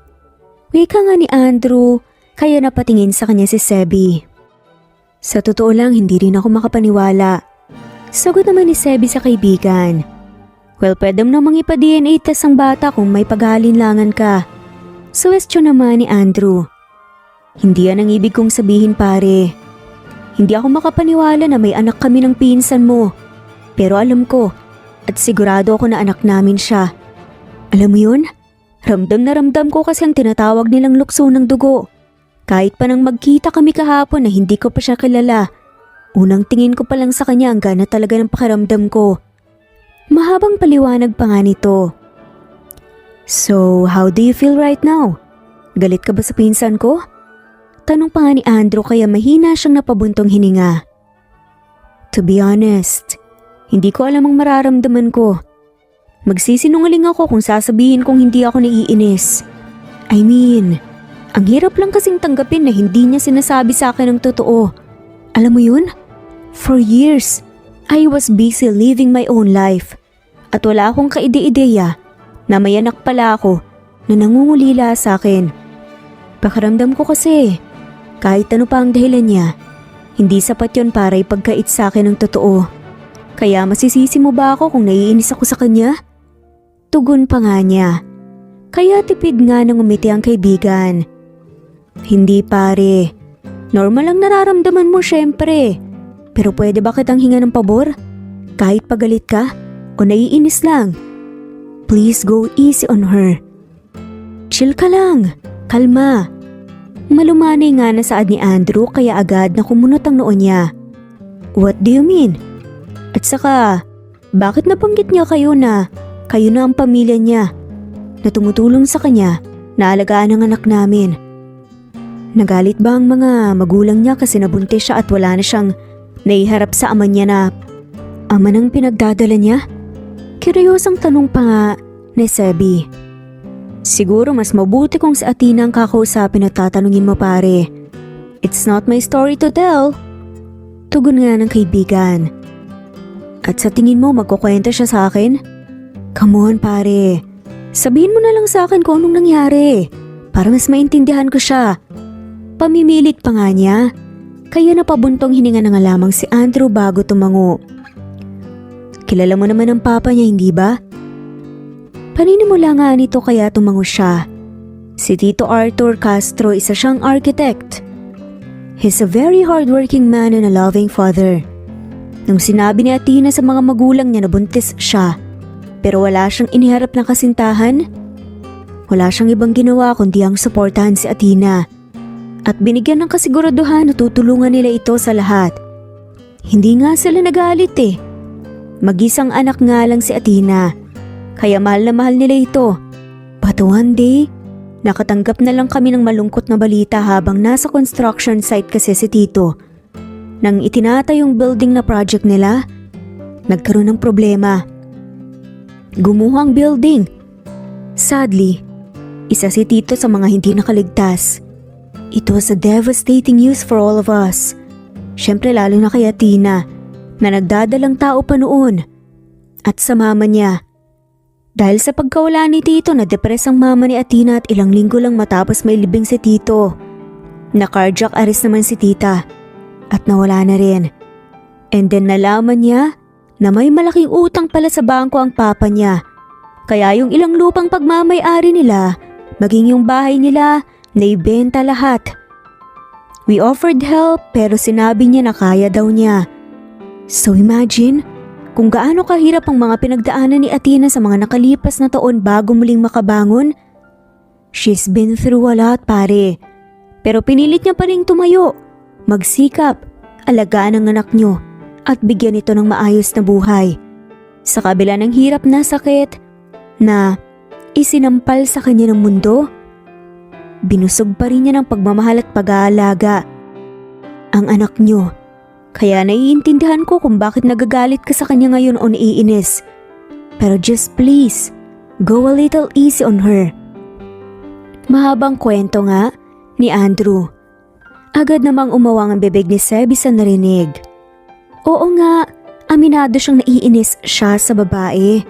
Wika nga ni Andrew, kaya napatingin sa kanya si Sebi. Sa totoo lang, hindi rin ako makapaniwala. Sagot naman ni Sebi sa kaibigan. Well, pwede mo namang ipa-DNA test ang bata kung may paghalinlangan ka. Suwestyon naman ni Andrew. Hindi yan ang ibig kong sabihin pare. Hindi ako makapaniwala na may anak kami ng pinsan mo. Pero alam ko, at sigurado ako na anak namin siya. Alam mo yun? Ramdam na ramdam ko kasi ang tinatawag nilang lukso ng dugo. Kahit pa nang magkita kami kahapon na hindi ko pa siya kilala, unang tingin ko pa lang sa kanya ang gana talaga ng pakiramdam ko. Mahabang paliwanag pa nga nito. So, how do you feel right now? Galit ka ba sa pinsan ko? Tanong pa nga ni Andrew kaya mahina siyang napabuntong hininga. To be honest, hindi ko alam ang mararamdaman ko. Magsisinungaling ako kung sasabihin kong hindi ako naiinis. I mean, ang hirap lang kasing tanggapin na hindi niya sinasabi sa akin ang totoo. Alam mo yun? For years, I was busy living my own life. At wala akong kaide-ideya na may anak pala ako na nangungulila sa akin. Pakiramdam ko kasi, kahit ano pa ang dahilan niya, hindi sapat yon para ipagkait sa akin ng totoo. Kaya masisisi mo ba ako kung naiinis ako sa kanya? Tugon pa nga niya. Kaya tipid nga nang umiti ang kaibigan. Hindi pare. Normal lang nararamdaman mo syempre. Pero pwede ba kitang hinga ng pabor? Kahit pagalit ka o naiinis lang. Please go easy on her. Chill ka lang. Kalma. Malumanay nga na saad ni Andrew kaya agad na kumunot ang noo niya. What do you mean? At saka, bakit nabanggit niya kayo na kayo na ang pamilya niya na tumutulong sa kanya na alagaan ang anak namin? Nagalit ba ang mga magulang niya kasi nabuntis siya at wala na siyang naiharap sa ama niya na ama ng pinagdadala niya? Kuryosang tanong pa nga ni Sebi. Siguro mas mabuti kung si Athena ang kakausapin at tatanungin mo pare. It's not my story to tell. Tugon nga ng kaibigan. At sa tingin mo magkukwento siya sa akin? Come on pare. Sabihin mo na lang sa akin kung anong nangyari para mas maintindihan ko siya. Pamimilit pa nga niya. Kaya napabuntong hininga na nga lamang si Andrew bago tumango. Kilala mo naman ang papa niya, hindi ba? Paninimula nga nito kaya tumango siya. Si Tito Arthur Castro isa siyang architect. He's a very hardworking man and a loving father. Nung sinabi ni Athena sa mga magulang niya na buntis siya, pero wala siyang iniharap na kasintahan, wala siyang ibang ginawa kundi ang suportahan si Athena. At binigyan ng kasiguraduhan na tutulungan nila ito sa lahat. Hindi nga sila nagalit eh. Mag-isang anak nga lang si Athena, kaya mahal na mahal nila ito. But one day, nakatanggap na lang kami ng malungkot na balita habang nasa construction site kasi si Tito. Nang itinata yung building na project nila, nagkaroon ng problema. Gumuho ang building. Sadly, isa si Tito sa mga hindi nakaligtas. It was a devastating news for all of us. Syempre lalo na kay Athena. na nagdadalang tao pa noon at sa mama niya. Dahil sa pagkawala ni Tito, na-depress ang mama ni Athena at ilang linggo lang matapos may libing si Tito. Na-cardiac arrest naman si Tita at nawala na rin. And then nalaman niya na may malaking utang pala sa bangko ang papa niya. Kaya yung ilang lupang pagmamay-ari nila, maging yung bahay nila, naibenta lahat. We offered help pero sinabi niya na kaya daw niya. So imagine kung gaano kahirap ang mga pinagdaanan ni Athena sa mga nakalipas na taon bago muling makabangon. She's been through a lot, pare. Pero pinilit niya pa rin tumayo, magsikap, alagaan ang anak niyo at bigyan ito ng maayos na buhay. Sa kabila ng hirap na sakit na isinampal sa kanya ng mundo, binusog pa rin niya ng pagmamahal at pag-aalaga ang anak niyo. Kaya naiintindihan ko kung bakit nagagalit ka sa kanya ngayon o naiinis. Pero just please, go a little easy on her. Mahabang kwento nga ni Andrew. Agad namang umawang ang bibig ni Sebi sa narinig. Oo nga, aminado siyang naiinis siya sa babae.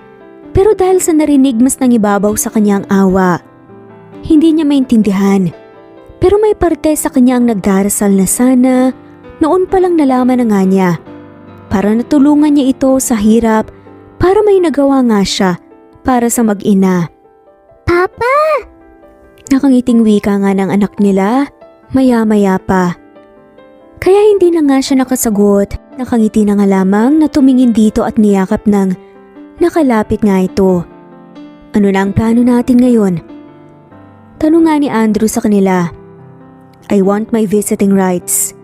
Pero dahil sa narinig mas nangibabaw sa kanya ang awa. Hindi niya maintindihan. Pero may parte sa kanya ang nagdarasal na sana noon pa lang nalaman na nga niya. Para natulungan niya ito sa hirap, para may nagawa nga siya para sa mag-ina. Papa! Nakangiting wika nga ng anak nila, maya-maya pa. Kaya hindi na nga siya nakasagot, nakangiti na nga lamang na tumingin dito at niyakap ng nakalapit nga ito. Ano na ang plano natin ngayon? Tanong nga ni Andrew sa kanila. I want my visiting rights.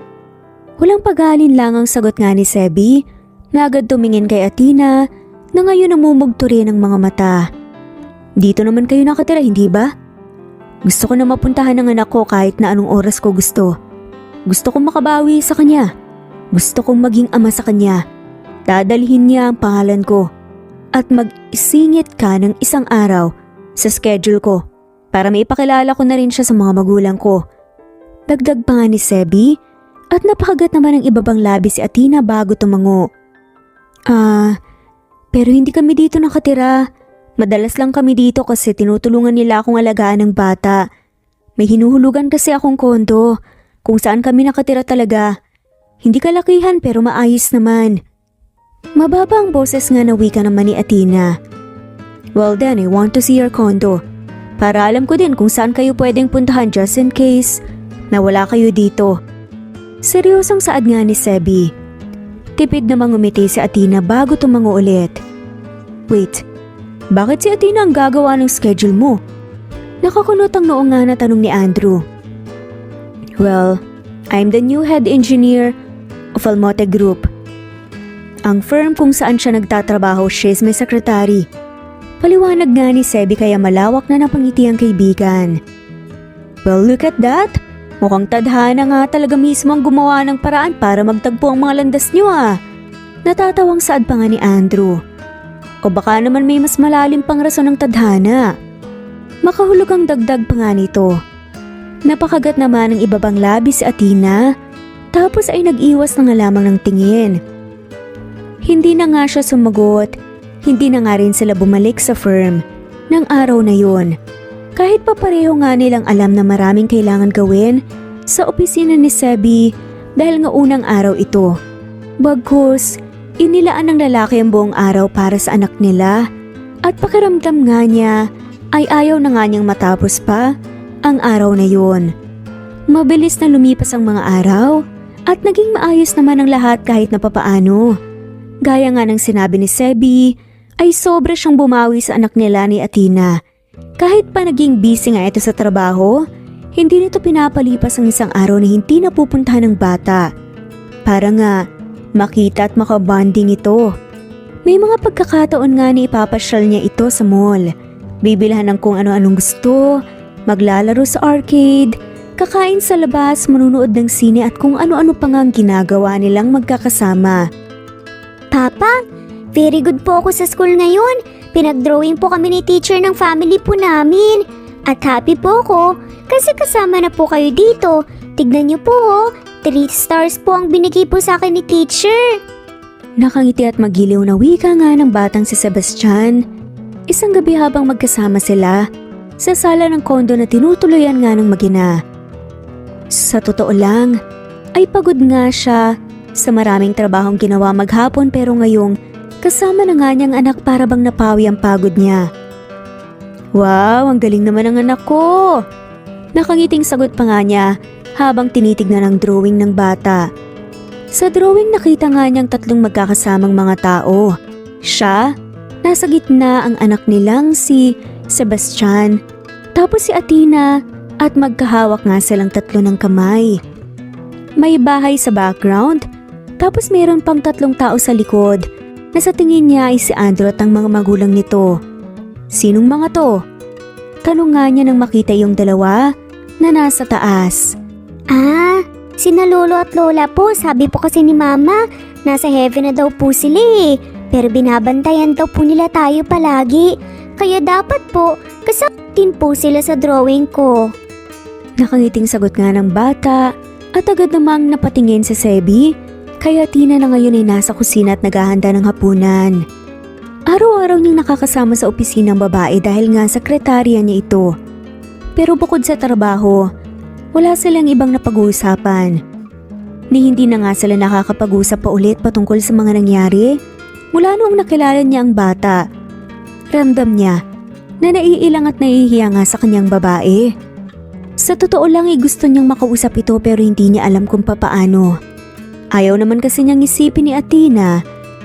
Walang pag-alin lang ang sagot nga ni Sebi na agad tumingin kay Athena na ngayon namumugto rin ang mga mata. Dito naman kayo nakatira, hindi ba? Gusto ko na mapuntahan ng anak ko kahit na anong oras ko gusto. Gusto kong makabawi sa kanya. Gusto kong maging ama sa kanya. Dadalhin niya ang pangalan ko at mag-isingit ka ng isang araw sa schedule ko para maipakilala ko na rin siya sa mga magulang ko. Dagdag pa nga ni Sebi at napakagat naman ng ibabang labi si Athena bago tumango. Pero hindi kami dito nakatira. Madalas lang kami dito kasi tinutulungan nila akong alagaan ng bata. May hinuhulugan kasi akong kondo kung saan kami nakatira talaga. Hindi kalakihan pero maayos naman. Mababa ang boses nga na wika naman ni Athena. Well then, I want to see your condo. Para alam ko din kung saan kayo pwedeng puntahan just in case na wala kayo dito. Seryosong saad nga ni Sebi. Tipid namang umiti si Athena bago tumango ulit. Wait, bakit si Athena ang gagawa ng schedule mo? Nakakunot ang noong nga na tanong ni Andrew. Well, I'm the new head engineer of Almote Group. Ang firm kung saan siya nagtatrabaho, she's my secretary. Paliwanag nga ni Sebi kaya malawak na napangiti ang kaibigan. Well, look at that. Mukhang tadhana nga talaga mismo ang gumawa ng paraan para magtagpo ang mga landas niyo Natatawang saad pa nga ni Andrew. O baka naman may mas malalim pang rason ng tadhana. Makahulog ang dagdag pa nga nito. Napakagat naman ng ibabang labi si Athena, tapos ay nag-iwas na nga lamang ng tingin. Hindi na nga siya sumagot, hindi na nga rin sila bumalik sa firm ng araw na yon. Kahit pa pareho nga nilang alam na maraming kailangan gawin sa opisina ni Sebi dahil nga unang araw ito. Bagkus, inilaan ng lalaki ang buong araw para sa anak nila at pakiramdam nga niya ay ayaw na nga niyang matapos pa ang araw na yon. Mabilis na lumipas ang mga araw at naging maayos naman ang lahat kahit na papaano. Gaya nga ng sinabi ni Sebi ay sobra siyang bumawi sa anak nila ni Athena. Kahit pa naging busy nga ito sa trabaho, hindi nito pinapalipas ang isang araw na hindi napupuntahan ng bata. Para nga makita at makabonding ito. May mga pagkakataon nga na ipapasyal niya ito sa mall. Bibilhan ng kung ano-anong gusto, maglalaro sa arcade, kakain sa labas, manunood ng sine at kung ano-ano pa nga ang ginagawa nilang magkakasama. Papa, very good po ako sa school ngayon. Pinag-drawing po kami ni teacher ng family po namin. At happy po ako kasi kasama na po kayo dito. Tignan niyo po 3 stars po ang binigay po sa akin ni teacher. Nakangiti at magiliw na wika nga ng batang si Sebastian. Isang gabi habang magkasama sila sa sala ng kondo na tinutuluyan nga ng mag-ina. Sa totoo lang, ay pagod nga siya sa maraming trabahong ginawa maghapon pero ngayong kasama na nga niyang anak para bang napawi ang pagod niya. Wow, ang galing naman ng anak ko! Nakangiting sagot pa nga niya habang tinitignan ang drawing ng bata. Sa drawing nakita nga niyang tatlong magkakasamang mga tao. Siya, nasa gitna ang anak nilang si Sebastian, tapos si Athena at magkahawak nga silang tatlo ng kamay. May bahay sa background, tapos mayroon pang tatlong tao sa likod na sa tingin niya ay si Andrew at ang mga magulang nito. Sinong mga to? Tanong nga niya nang makita yung dalawa na nasa taas. Sina lolo at lola po. Sabi po kasi ni mama, nasa heaven na daw po sila eh. Pero binabantayan daw po nila tayo palagi. Kaya dapat po, kasamatin po sila sa drawing ko. Nakangiting sagot nga ng bata at agad namang napatingin sa Sebi. Kaya Tina na ngayon ay nasa kusina at naghahanda ng hapunan. Araw-araw niyang nakakasama sa opisina ng babae dahil nga sekretarya niya ito. Pero bukod sa trabaho, wala silang ibang napag-uusapan. Hindi na nga sila nakakapag-usap pa ulit patungkol sa mga nangyari mula noong nakilala niya ang bata. Ramdam niya na naiilang at nahihiya nga sa kanyang babae. Sa totoo lang ay gusto niyang makausap ito pero hindi niya alam kung papaano. Ayaw naman kasi niyang isipin ni Athena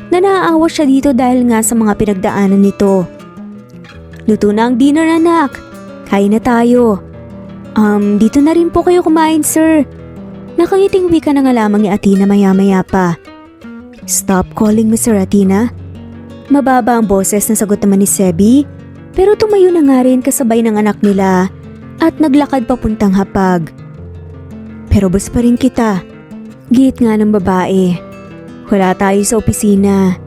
na naaawa siya dito dahil nga sa mga pinagdaanan nito. Luto na ang dinner, anak. Kain na tayo. Dito na rin po kayo kumain, sir. Nakangiting wika na nga lamang ni Athena maya-maya pa. Stop calling me Sir Athena. Mababa ang boses na sagot naman ni Sebi, pero tumayo na nga rin kasabay ng anak nila at naglakad papuntang hapag. Pero boss pa rin kita. Gihit nga ng babae. Wala tayo sa opisina.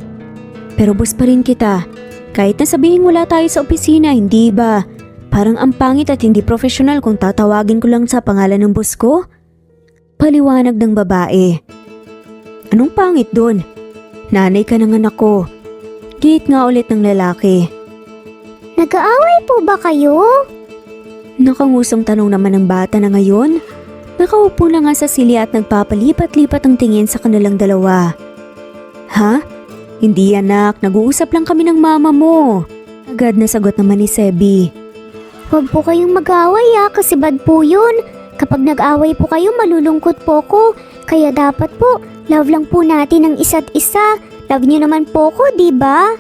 Pero boss pa rin kita. Kahit na sabihin wala tayo sa opisina, hindi ba? Parang ang pangit at hindi profesional kung tatawagin ko lang sa pangalan ng boss ko? Paliwanag ng babae. Anong pangit doon? Nanay ka ng anak ko. Gihit nga ulit ng lalaki. Nag-aaway po ba kayo? Nakangusong tanong naman ng bata na ngayon. Nakaupo na nga sa silya at nagpapalipat-lipat ang tingin sa kanilang dalawa. Ha? Hindi anak, nag-uusap lang kami ng mama mo. Agad na sagot naman ni Sebi. Huwag po kayong mag-aaway kasi bad po yun. Kapag nag-aaway po kayo, malulungkot po ko. Kaya dapat po, love lang po natin ang isa't isa. Love niyo naman po ko, di ba?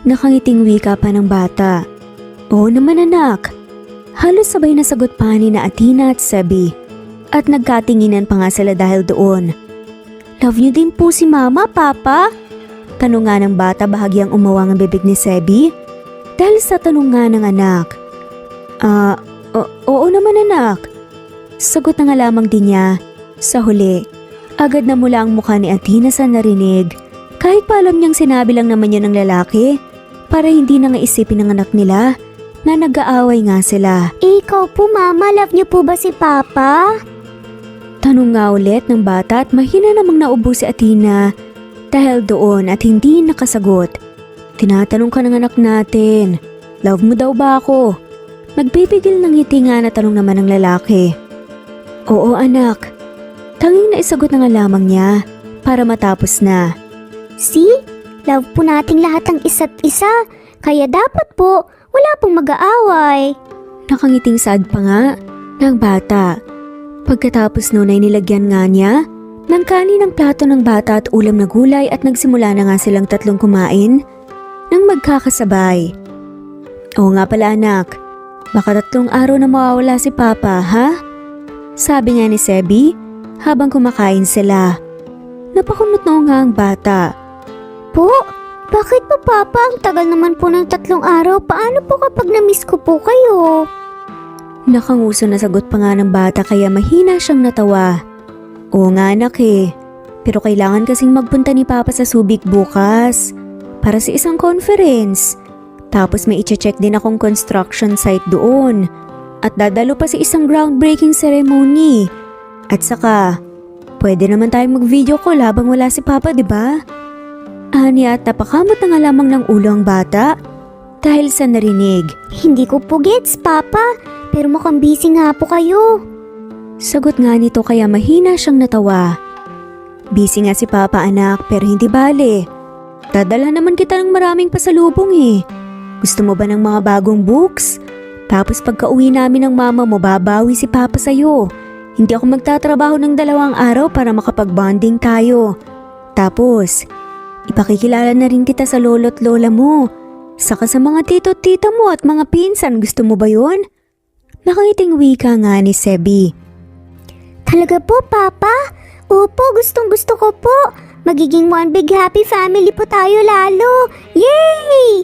Nakangiting wika pa ng bata. Oo naman anak. Halos sabay na sagot pa ni na Athena at Sebi. At nagkatinginan pa nga sila dahil doon. Love niyo din po si mama, papa? Tanong nga ng bata bahagyang umawang ang bibig ni Sebi. Dahil sa tanong nga ng anak. Oo naman anak. Sagot na nga lamang din niya. Sa huli, agad na mula ang mukha ni Athena sa narinig. Kahit pa alam niyang sinabi lang naman yun ng lalaki. Para hindi na nga isipin ng anak nila na nag-aaway nga sila. Ikaw po mama, love niyo po ba si papa? Tanong nga ulit ng bata at mahina namang naubo si Athena dahil doon at hindi nakasagot. Tinatanong ka ng anak natin, love mo daw ba ako? Nagpipigil ng ngiti nga na tanong naman ng lalaki. Oo anak, tanging naisagot na nga lamang niya para matapos na. See? Love po nating lahat ng isa't isa. Kaya dapat po, wala pong mag-aaway. Nakangiting sad pa nga ng bata. Pagkatapos noon ay nilagyan nga niya ng kanin ng plato ng bata at ulam na gulay at nagsimula na nga silang tatlong kumain nang magkakasabay. Oo nga pala anak, baka 3 araw na mawawala si Papa, ha? Sabi nga ni Sebi habang kumakain sila. Napakunot na nga ang bata. Po? Bakit po papa? Ang tagal naman po ng 3 araw. Paano po kapag na-miss ko po kayo? Nakanguso na sagot pa nga ng bata kaya mahina siyang natawa. Oo nga anak pero kailangan kasing magpunta ni Papa sa Subic bukas para sa isang conference. Tapos may i-check din akong construction site doon at dadalo pa sa isang groundbreaking ceremony. At saka, pwede naman tayong mag-video call habang wala si Papa, di ba? Ani at napakamot na nga lamang ng ulo ang bata dahil sa narinig. Hindi ko po gets, Papa. Pero mukhang busy nga po kayo. Sagot nga nito kaya mahina siyang natawa. Busy nga si Papa anak pero hindi bale. Dadala naman kita ng maraming pasalubong eh. Gusto mo ba ng mga bagong books? Tapos pagka uwi namin ng mama mo babawi si Papa sa'yo. Hindi ako magtatrabaho ng 2 araw para makapag-bonding tayo. Tapos, ipakikilala na rin kita sa lolo't lola mo. Saka sa mga tito't tita mo at mga pinsan, gusto mo ba yun? Nakangiting wika nga ni Sebi. Talaga po, Papa? Opo, gustong gusto ko po. Magiging one big happy family po tayo lalo. Yay!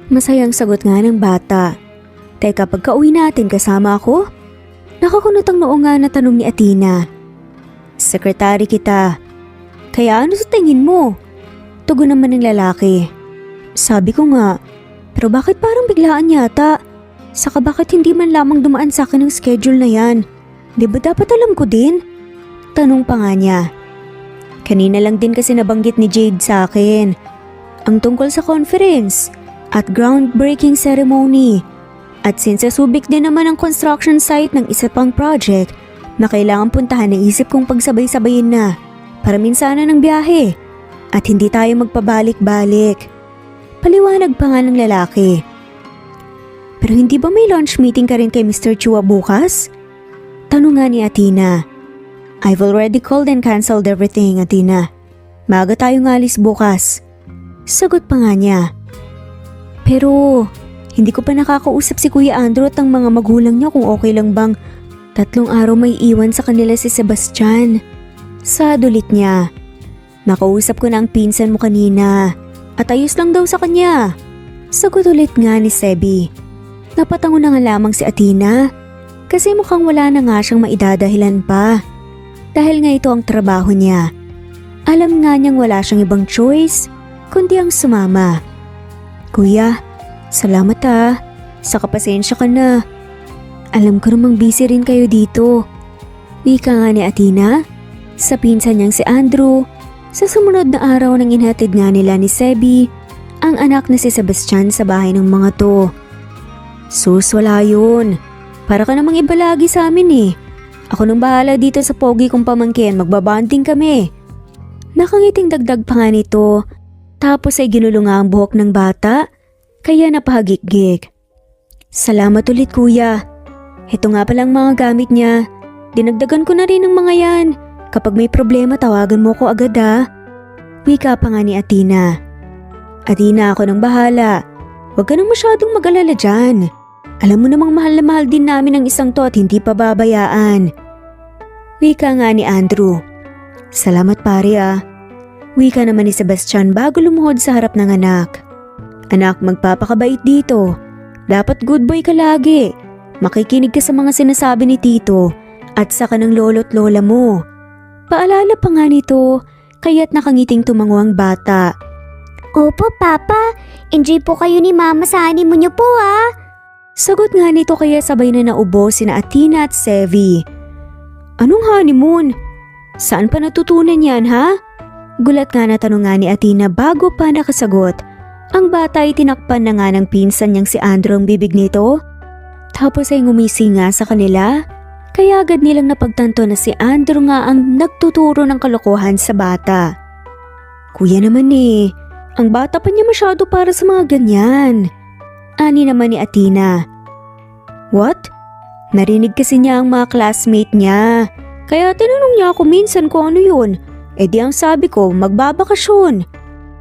Masayang sagot nga ng bata. Teka, pagka-uwi natin kasama ako? Nakakunot ang noo nga na tanong ni Athena. Sekretary kita. Kaya ano sa tingin mo? Tugon naman ng lalaki. Sabi ko nga, pero bakit parang biglaan yata? Saka bakit hindi man lamang dumaan sa akin ang schedule na yan? Di ba dapat alam ko din? Tanong pa nga niya. Kanina lang din kasi nabanggit ni Jade sa akin. Ang tungkol sa conference at groundbreaking ceremony. At since sa Subic din naman ang construction site ng isa pang project na kailangan puntahan, naisip kong pagsabay-sabayin na para minsanan ng biyahe at hindi tayo magpabalik-balik. Paliwanag pa nga ng lalaki. Pero hindi ba may lunch meeting ka rin kay Mr. Chua bukas? Tanong nga ni Athena. I've already called and cancelled everything, Athena. Maaga tayong alis bukas. Sagot pa nga niya. Pero hindi ko pa nakakausap si Kuya Andrew at ang mga magulang niya kung okay lang bang 3 araw may iwan sa kanila si Sebastian. Sadulit niya. Nakausap ko na ang pinsan mo kanina at ayos lang daw sa kanya. Sagot ulit nga ni Sebi. Napatango na nga lamang si Athena kasi mukhang wala na nga siyang maidadahilan pa. Dahil nga ito ang trabaho niya. Alam nga niyang wala siyang ibang choice kundi ang sumama. Kuya, salamat ah. Saka pasensya ka na. Alam ko namang busy rin kayo dito. Wika nga ni Athena sa pinsan niyang si Andrew. Sa sumunod na araw nang inhatid nga nila ni Sebi ang anak na si Sebastian sa bahay ng mga to. Sus, wala yun. Para ka namang iba lagi sa amin eh. Ako nang bahala dito sa pogi kong pamangkin, magbabanding kami. Nakangiting dagdag pa nga nito, tapos ay ginulo nga ang buhok ng bata, kaya napahagik-gik. Salamat ulit kuya. Ito nga palang mga gamit niya. Dinagdagan ko na rin ng mga yan. Kapag may problema tawagan mo ko agad ha. Wika pa nga ni Athena. Athena, ako nang bahala. Huwag ka nang masyadong mag-alala dyan. Alam mo namang mahal na mahal din namin ang isang to at hindi pa babayaan. Wika nga ni Andrew. Salamat pare ah. Wika naman ni Sebastian bago lumuhod sa harap ng anak. Anak, magpapakabait dito. Dapat good boy ka lagi. Makikinig ka sa mga sinasabi ni Tito at saka ng lolo't lola mo. Paalala pa nga nito, kaya't nakangiting tumango ang bata. Opo, Papa. Enjoy po kayo ni Mama sa honeymoon niyo po ah. Sagot nga nito kaya sabay na naubo sina Athena at Sevi. Anong honeymoon? Saan pa natutunan yan ha? Gulat nga na tanong nga ni Athena bago pa nakasagot. Ang bata ay tinakpan na nga ng pinsan niyang si Andrew ang bibig nito. Tapos ay ngumisi nga sa kanila. Kaya agad nilang napagtanto na si Andrew nga ang nagtuturo ng kalokohan sa bata. Kuya naman eh, ang bata pa niya masyado para sa mga ganyan. Ani naman ni Athena. What? Narinig kasi niya ang mga classmate niya. Kaya tinanong niya ako minsan kung ano yun. E di ang sabi ko, magbabakasyon.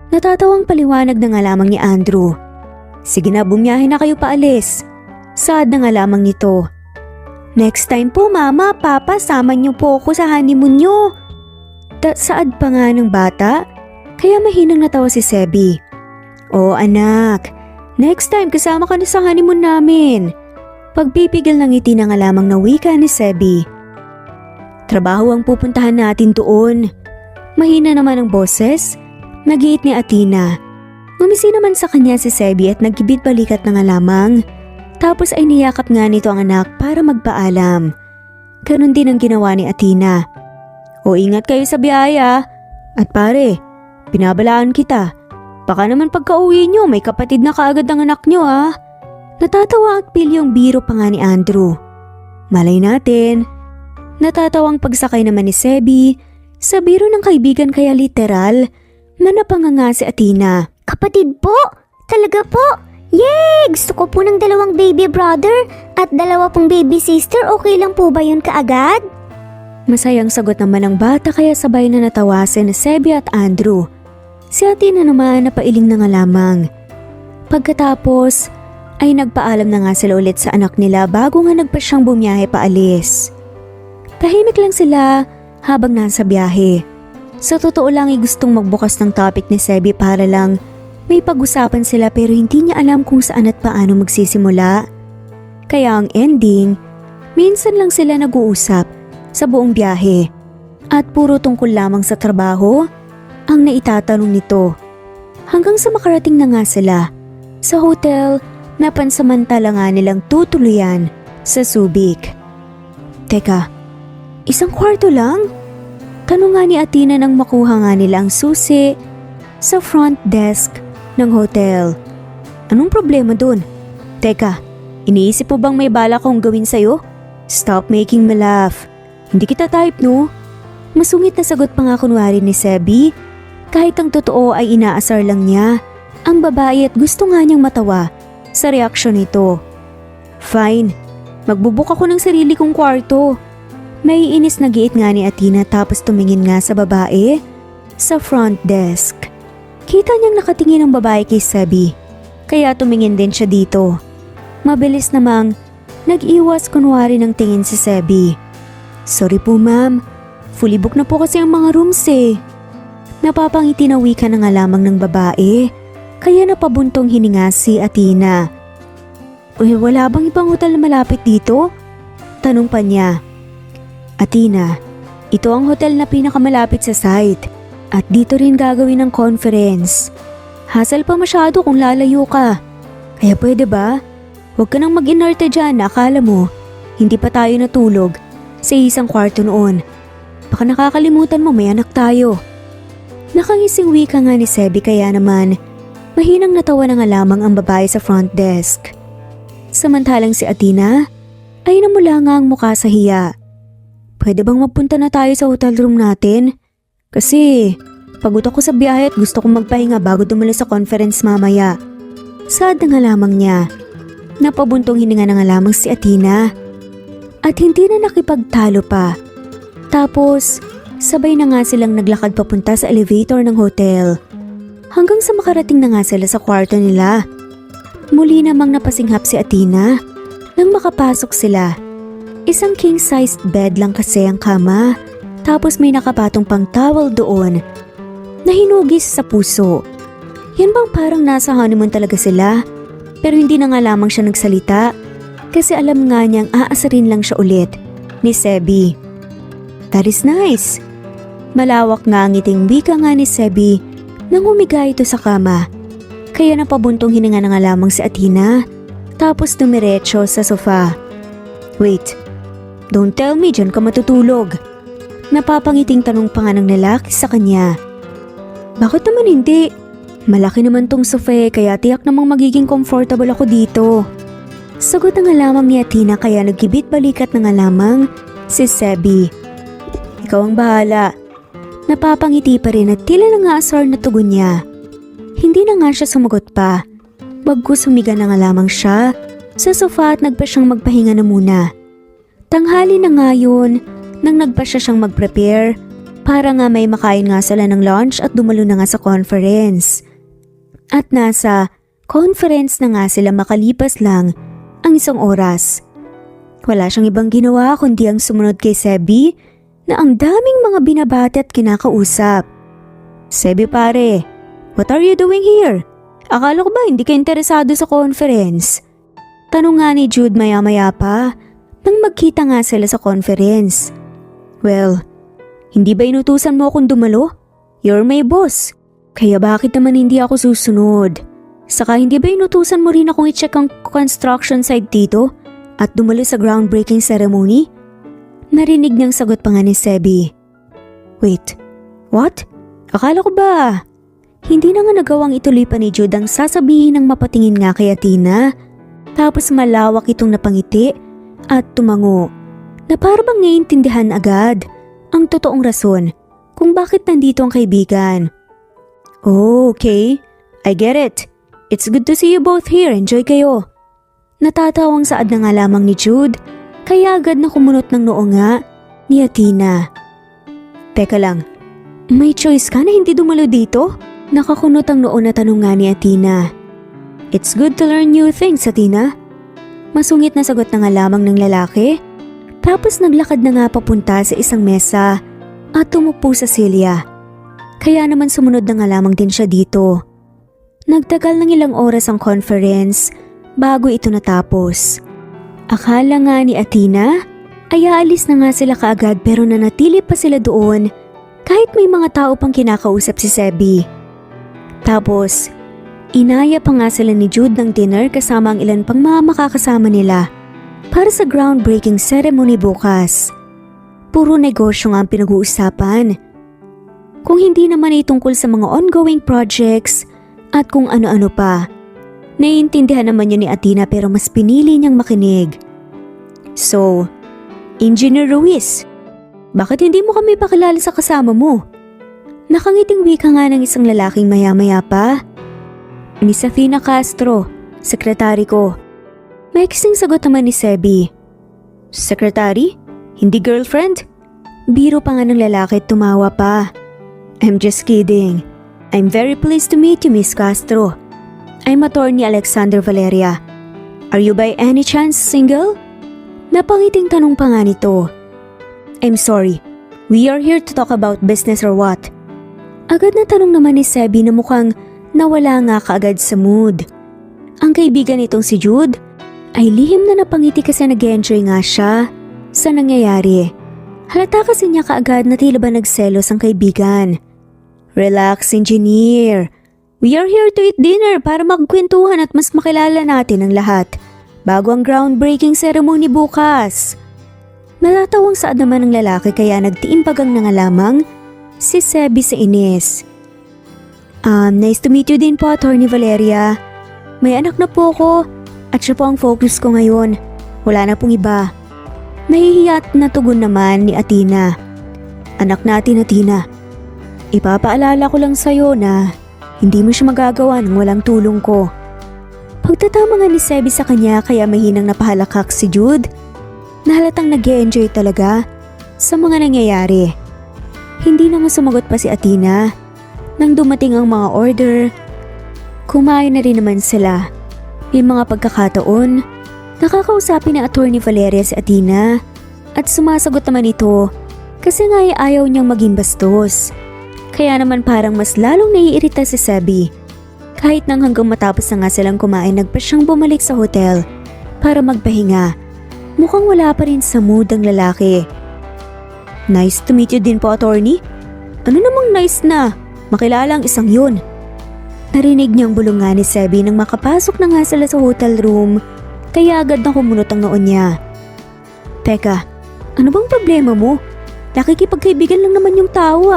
Natatawang paliwanag na nga lamang ni Andrew. Sige na, bumiyahe na kayo paalis. Saad na nga lamang nito. Next time po mama, papa, sama niyo po ako sa honeymoon niyo. Saad pa nga ng bata. Kaya mahinang natawa si Sebi. Oh anak, next time kasama ka na sa honeymoon namin. Pagpipigil ng ngiti na nga lamang na wika ni Sebi. Trabaho ang pupuntahan natin doon. Mahina naman ang boses. Nagiit ni Athena. Ngumisi naman sa kanya si Sebi at nagkibit balikat na nga lamang. Tapos ay niyakap nga nito ang anak para magpaalam. Ganon din ang ginawa ni Athena. O ingat kayo sa biyaya. At pare, Pinabalaan kita. Baka naman pagka-uwi nyo, may kapatid na kaagad ang anak nyo ah. Natatawa at pilyong biro pa nga ni Andrew. Malay natin. Natatawang pagsakay naman ni Sebi sa biro ng kaibigan kaya literal na napanganga si Athena. Kapatid po? Talaga po? Yay! Gusto ko po ng 2 baby brother at 2 pong baby sister. Okay lang po ba yun kaagad? Masayang sagot naman ng bata kaya sabay na natawasin ni Sebi at Andrew. Si Athena naman napailing na nga lamang. Pagkatapos ay nagpaalam na nga sila ulit sa anak nila bago nga nagpa siyang bumiyahe paalis. Tahimik lang sila habang nasa biyahe. Sa totoo lang ay gustong magbukas ng topic ni Sebi para lang may pag-usapan sila pero hindi niya alam kung saan at paano magsisimula. Kaya ang ending, minsan lang sila nag-uusap sa buong biyahe at puro tungkol lamang sa trabaho ang naitatanong nito. Hanggang sa makarating na nga sila sa hotel na pansamantala nga nilang tutuluyan sa Subic. Teka, 1 kwarto lang? Tanong nga ni Athena nang makuha nga nila ang susi sa front desk ng hotel. Anong problema dun? Teka, iniisip mo bang may bala kong gawin sa'yo? Stop making me laugh. Hindi kita type no? Masungit na sagot pa nga kunwari ni Sebi. Kahit ang totoo ay inaasar lang niya ang babae at gusto nga niyang matawa sa reaksyon nito. Fine, magbubook ako ng sarili kong kwarto. May inis na giit nga ni Athena tapos tumingin nga sa babae sa front desk. Kita niyang nakatingin ang babae kay Sebi, kaya tumingin din siya dito. Mabilis namang nag-iwas kunwari ng tingin si Sebi. Sorry po ma'am, fully book na po kasi ang mga rooms eh. Napapangiti na wika na nga lamang ng babae, kaya napabuntong hininga si Athena. Wala bang ibang hotel na malapit dito? Tanong pa niya. Athena, ito ang hotel na pinakamalapit sa site at dito rin gagawin ang conference. Hassle pa masyado kung lalayo ka. Kaya pwede ba? Huwag ka nang mag-inerte dyan na akala mo hindi pa tayo natulog sa 1 kwarto noon. Baka nakakalimutan mo may anak tayo. Nakangising wika nga ni Sebi kaya naman mahinang natawa na nga lamang ang babae sa front desk. Samantalang si Athena ay namula nga ang mukha sa hiya. Pwede bang magpunta na tayo sa hotel room natin? Kasi pagod ako sa biyahe at gusto kong magpahinga bago dumalo sa conference mamaya. Sad na nga lamang niya. Napabuntong hininga na nga lamang si Athena. At hindi na nakipagtalo pa. Tapos sabay na nga silang naglakad papunta sa elevator ng hotel. Hanggang sa makarating na nga sila sa kwarto nila. Muli namang napasinghap si Athena nang makapasok sila. Isang king-sized bed lang kasi ang kama. Tapos may nakapatong pang towel doon na hinugis sa puso. Yan bang parang nasa honeymoon talaga sila? Pero hindi na nga lamang siya nagsalita kasi alam nga niyang aasarin lang siya ulit ni Sebi. That is nice. Malawak nga ang ngiting wika nga ni Sebi nang humiga ito sa kama. Kaya napabuntong hininga na nga lamang si Athena tapos dumiretso sa sofa. Wait, don't tell me dyan ka matutulog. Napapangiting tanong pa nga ng lalaki sa kanya. Bakit naman hindi? Malaki naman tong sofa kaya tiyak namang magiging comfortable ako dito. Sagot na nga lamang ni Athena kaya nagkibit balikat na nga lamang si Sebi. Ikaw ang bahala. Napapangiti pa rin at tila na nga asar na tugon niya. Hindi na nga siya sumagot pa. Bagkus humiga na nga lamang siya sa sofa at nagpa siyang magpahinga na muna. Tanghali na nga yun nang nagpa siyang mag-prepare para nga may makain nga sila ng lunch at dumalo na nga sa conference. At nasa conference na nga sila makalipas lang ang 1 oras. Wala siyang ibang ginawa kundi ang sumunod kay Sebi na ang daming mga binabati at kinakausap. Sebi pare, what are you doing here? Akala ko ba hindi ka interesado sa conference? Tanong nga ni Jude maya-maya pa nang magkita nga sila sa conference. Well, hindi ba inutusan mo akong dumalo? You're my boss. Kaya bakit naman hindi ako susunod? Saka hindi ba inutusan mo rin akong i-check ang construction site dito at dumalo sa groundbreaking ceremony? Narinig niyang sagot pa nga ni Sebi. Wait, what? Akala ko ba Hindi na nga nagawang ituloy pa ni Jude ang sasabihin ng mapatingin nga kay Athena. Tapos malawak itong napangiti at tumango na parang naiintindihan agad ang totoong rason kung bakit nandito ang kaibigan. Oh, okay. I get it. It's good to see you both here. Enjoy kayo. Natatawang saad na nga lamang ni Jude kaya agad na kumunot ng noo nga ni Athena. Teka lang, may choice ka na hindi dumalo dito? Nakakunot ang noo na tanong nga ni Athena. It's good to learn new things, Athena. Masungit na sagot na nga lamang ng lalaki. Tapos naglakad na nga papunta sa isang mesa at tumupo sa silya. Kaya naman sumunod na nga lamang din siya dito. Nagtagal ng ilang oras ang conference bago ito natapos. Akala nga ni Athena ay aalis na nga sila kaagad pero nanatili pa sila doon kahit may mga tao pang kinakausap si Sebi. Tapos, inaya pa nga sila ni Jude ng dinner kasama ang ilan pang mga makakasama nila para sa groundbreaking ceremony bukas. Puro negosyo nga ang pinag-uusapan. Kung hindi naman ay tungkol sa mga ongoing projects at kung ano-ano pa. Naiintindihan naman yun ni Athena pero mas pinili niyang makinig. So, Engineer Ruiz, bakit hindi mo kami pakilala sa kasama mo? Nakangiting wika nga ng isang lalaking maya-maya pa. Miss Athena Castro, sekretary ko. Maiksing sagot naman ni Sebi. Secretary? Hindi girlfriend? Biro pa nga ng lalaki at tumawa pa. I'm just kidding. I'm very pleased to meet you, Miss Castro. I'm attorney Alexander Valeria. Are you by any chance single? Napangiting tanong pa nga nito. I'm sorry. We are here to talk about business or what? Agad na tanong naman ni Sebi na mukhang nawala nga kaagad sa mood. Ang kaibigan nitong si Jude ay lihim na napangiti kasi nag-enjoy nga siya sa nangyayari. Halata kasi niya kaagad na tila ba nagselos ang kaibigan. Relax, engineer. We are here to eat dinner para magkwentuhan at mas makilala natin ang lahat bago ang groundbreaking ceremony bukas. Natatawang saad naman ng lalaki kaya nagtiimbagang na nga lamang si Sebi sa inis. Nice to meet you din po, Attorney Valeria. May anak na po ako at siya po ang focus ko ngayon. Wala na pong iba. Nahihiyat na tugon naman ni Athena. Anak natin, Athena. Ipapaalala ko lang sa'yo na hindi mo siya magagawa ng walang tulong ko. Pagtatama nga ni Sebi sa kanya kaya mahinang napahalakak si Jude. Nahalatang nag-e-enjoy talaga sa mga nangyayari. Hindi na nga sumagot pa si Athena. Nang dumating ang mga order, kumain na rin naman sila. May mga pagkakataon, nakakausapin na Attorney Valeria si Athena at sumasagot naman ito kasi nga ay ayaw niyang maging bastos. Kaya naman parang mas lalong naiirita si Sebi. Kahit nang hanggang matapos na nga silang kumain, nagpa siyang bumalik sa hotel para magpahinga. Mukhang wala pa rin sa mood ang lalaki. Nice to meet you din po, Attorney. Ano namang nice na? Makilala ang isang yun. Narinig niyang bulong nga ni Sebi nang makapasok na nga sila sa hotel room kaya agad na kumunot ang noon niya. Teka, ano bang problema mo? Nakikipagkaibigan lang naman yung tao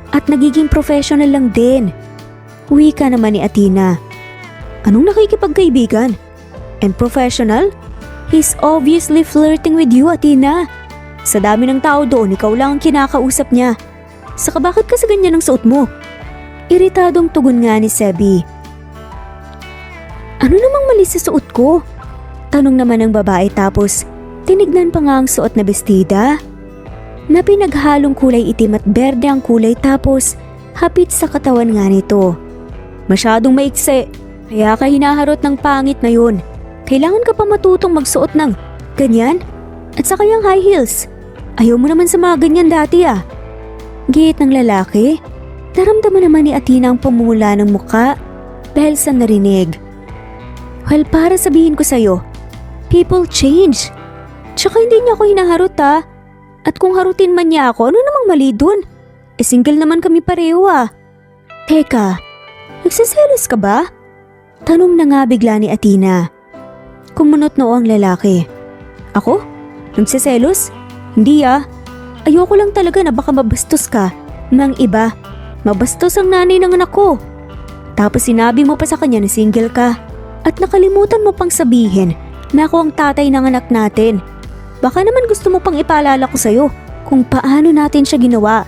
at nagiging professional lang din. Wika naman ni Athena. Anong nakikipagkaibigan? And professional? He's obviously flirting with you, Athena. Sa dami ng tao doon, ikaw lang ang kinakausap niya. Saka bakit kasi ganyan ang suot mo? Iritadong tugon nga ni Sebi. Ano namang mali sa suot ko? Tanong naman ng babae tapos tinignan pa nga ang suot na bestida. Na pinaghalong kulay itim at berde ang kulay tapos hapit sa katawan nga nito. Masyadong maikse, kaya ka hinaharot ng pangit na yun. Kailangan ka pa matutong magsuot ng ganyan? At saka yung high heels. Ayaw mo naman sa mga ganyan dati Gihit ng lalaki. Naramdaman naman ni Athena ang pamumula ng muka dahil sa narinig. Well, para sabihin ko sa'yo, people change. Tsaka hindi niya ako hinaharot At kung harutin man niya ako, ano namang mali dun? Single naman kami pareho Teka, nagsiselos ka ba? Tanong na nga bigla ni Athena. Kumunot noo ang lalaki. Ako? Nagsiselos? Hindi Ayoko lang talaga na baka mabastos ka ng iba. Mabastos ang nanay ng anak ko. Tapos sinabi mo pa sa kanya na single ka. At nakalimutan mo pang sabihin na ako ang tatay ng anak natin. Baka naman gusto mo pang ipaalala ko sa'yo kung paano natin siya ginawa.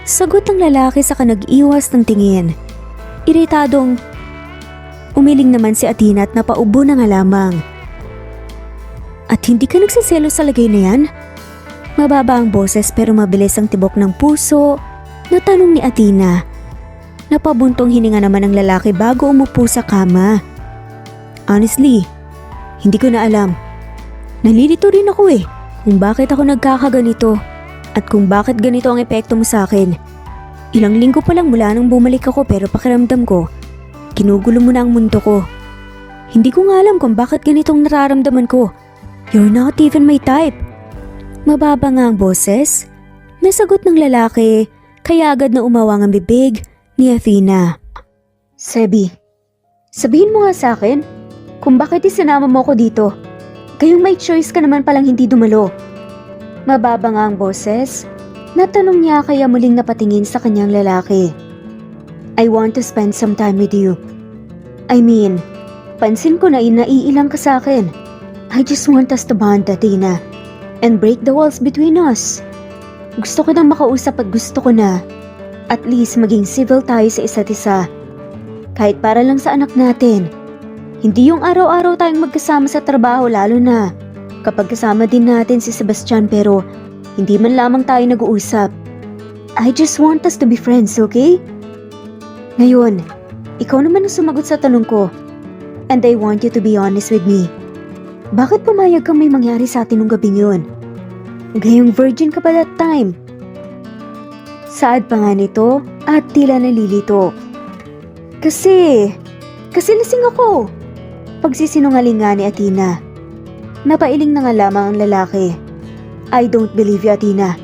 Sagot ng lalaki sa kanag-iwas ng tingin. Iritadong umiling naman si Athena at napaubo na nga lamang. At hindi ka nagsiselo sa lagay na yan? Mababa ang boses pero mabilis ang tibok ng puso na tanong ni Athena. Napabuntong hininga naman ang lalaki bago umupo sa kama. Honestly, hindi ko na alam. Nalilito rin ako kung bakit ako nagkakaganito at kung bakit ganito ang epekto mo sa akin. Ilang linggo pa lang mula nang bumalik ako pero pakiramdam ko, ginugulo mo na ang mundo ko. Hindi ko nga alam kung bakit ganitong nararamdaman ko. You're not even my type. Mababa nga ang boses. Nasagot ng lalaki kaya agad na umawang ang bibig ni Athena. Sebi, sabihin mo nga sa akin kung bakit isinama mo ko dito. Kayong may choice ka naman palang hindi dumalo. Mababa nga ang boses. Natanong niya kaya muling napatingin sa kanyang lalaki. I want to spend some time with you. I mean, pansin ko na naiilang ka sa akin. I just want us to bond, Athena, and break the walls between us. Gusto ko nang makausap at gusto ko na at least maging civil tayo sa isa't isa. Kahit para lang sa anak natin. Hindi yung araw-araw tayong magkasama sa trabaho lalo na kapag kasama din natin si Sebastian pero hindi man lamang tayo nag-uusap. I just want us to be friends, okay? Ngayon, ikaw naman ang sumagot sa tanong ko. And I want you to be honest with me. Bakit pumayag kang may mangyari sa atin nung gabing yun? Gayong virgin ka pa that time. Saad pa nga nito at tila nalilito. Kasi lasing ako. Pagsisinungaling nga ni Athena. Napailing na nga lamang ang lalaki. I don't believe you, Athena.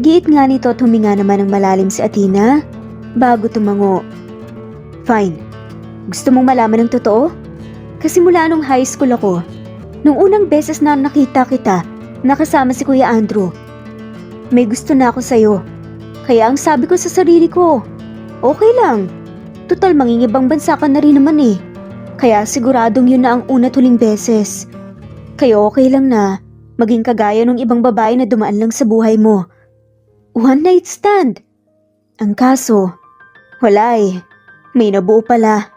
Giit nga nito at huminga naman ng malalim si Athena bago tumango. Fine. Gusto mong malaman ng totoo? Kasi mula nung high school ako, nung unang beses na nakita kita, nakasama si Kuya Andrew, may gusto na ako sa'yo. Kaya ang sabi ko sa sarili ko, okay lang. Tutal mangingibang bansa ka na rin naman Kaya siguradong yun na ang una't huling beses. Kaya okay lang na maging kagaya ng ibang babae na dumaan lang sa buhay mo. One night stand. Ang kaso, wala May nabuo pala.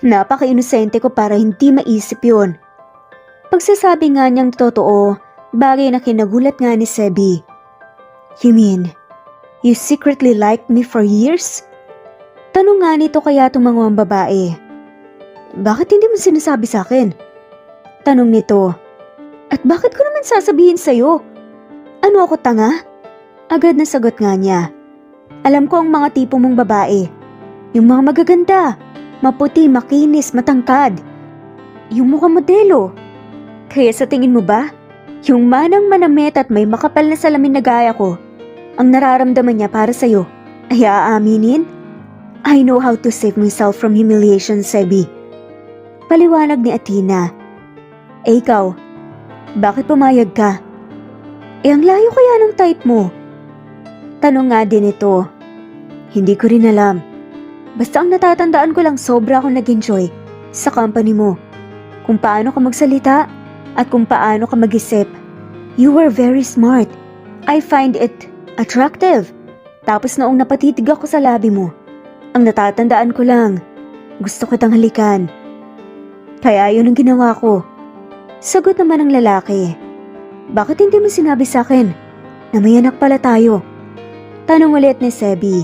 Napaka-inosente ko para hindi maisip yun. Pagsasabi nga niyang totoo, bagay na kinagulat nga ni Sebi. You mean, you secretly liked me for years? Tanong nga nito kaya tumango ang babae. Bakit hindi mo sinasabi sa akin? Tanong nito. At bakit ko naman sasabihin sa'yo? Ano ako tanga? Agad na sagot nga niya. Alam ko ang mga tipo mong babae. Yung mga magaganda, maputi, makinis, matangkad. Yung mukhang modelo. Kaya sa tingin mo ba, yung manang manamit at may makapal na salamin na gaya ko, ang nararamdaman niya para sa'yo ay aaminin? I know how to save myself from humiliation, Sebi. Paliwanag ni Athena. Ikaw, bakit pumayag ka? Ang layo kaya ng type mo? Tanong nga din ito. Hindi ko rin alam. Basta ang natatandaan ko lang sobra akong nag-enjoy sa company mo. Kung paano ka magsalita at kung paano ka mag-isip. You were very smart. I find it attractive. Tapos noong napatitig ako sa labi mo, ang natatandaan ko lang, gusto ko tang halikan. Kaya yun ang ginawa ko. Sagot naman ng lalaki. Bakit hindi mo sinabi sa akin na may anak pala tayo? Tanong ulit ni Sebi.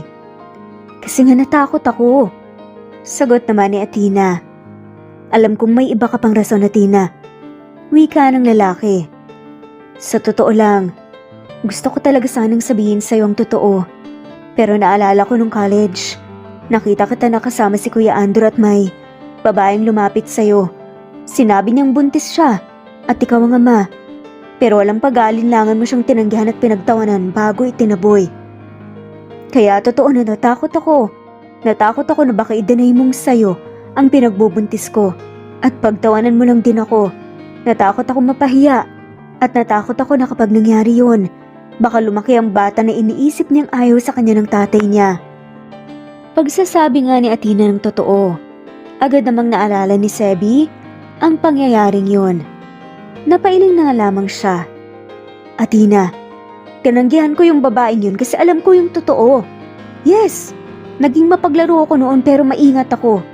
Kasi nga natakot ako. Sagot naman ni Athena. Alam kong may iba ka pang rason, Athena. Wika ng lalaki. Sa totoo lang, gusto ko talaga sanang sabihin sa'yo ang totoo. Pero naalala ko nung college, nakita kita nakasama si Kuya Andrew at may babaeng lumapit sa'yo. Sinabi niyang buntis siya at ikaw ang ama. Pero walang pag-aalinlangan mo siyang tinanggihan at pinagtawanan bago itinaboy. Kaya totoo na natakot ako. Natakot ako na baka i-deny mong sa'yo ang pinagbubuntis ko. At pagtawanan mo lang din ako. Natakot ako mapahiya. At natakot ako na kapag nangyari yun, baka lumaki ang bata na iniisip niyang ayaw sa kanya ng tatay niya. Pagsasabi nga ni Athena ng totoo, agad namang naalala ni Sebi ang pangyayaring yun. Napailing na nga lamang siya. Athena, tinanggihan ko yung babaeng yun kasi alam ko yung totoo. Yes, naging mapaglaro ako noon pero maingat ako.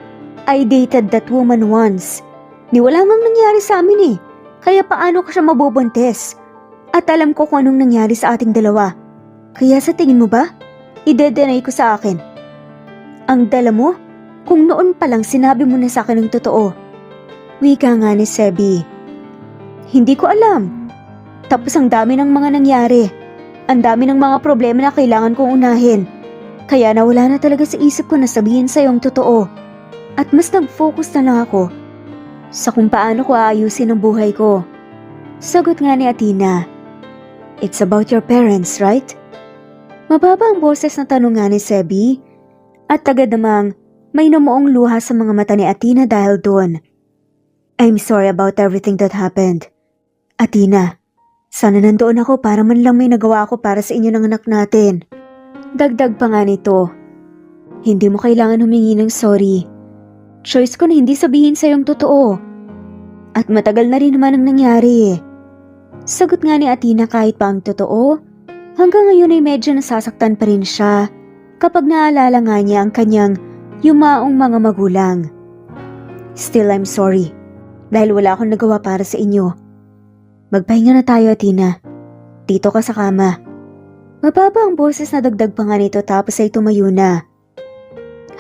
I dated that woman once. Wala ngang nangyari sa amin eh. Kaya paano ko siya mabubuntis? At alam ko kung anong nangyari sa ating dalawa. Kaya sa tingin mo ba, ide-deny ko sa akin? Ang dala mo? Kung noon pa lang sinabi mo na sa akin ng totoo. Wika nga ni Sebi. Hindi ko alam. Tapos ang dami ng mga nangyari. Ang dami ng mga problema na kailangan kong unahin. Kaya nawala na talaga sa isip ko na sabihin sa'yo ang totoo. At mas nag-focus na lang ako sa kung paano ko aayusin ang buhay ko. Sagot nga ni Athena. It's about your parents, right? Mababa ang boses na tanong nga ni Sebi at agad namang may numuong luha sa mga mata ni Athena dahil doon. I'm sorry about everything that happened. Athena, sana nandoon ako para man lang may nagawa ako para sa inyo ng anak natin. Dagdag pa nga nito. Hindi mo kailangan humingi ng sorry. Choice ko na hindi sabihin sa yung totoo. At matagal na rin naman ang nangyari eh. Sagot nga ni Athena kahit pa ang totoo, hanggang ngayon ay medyo nasasaktan pa rin siya kapag naalala nga niya ang kanyang yumaong mga magulang. Still I'm sorry dahil wala akong nagawa para sa inyo. Magpahinga na tayo, Athena. Dito ka sa kama. Mababa ang boses na dagdag pa nga nito tapos ay tumayo na.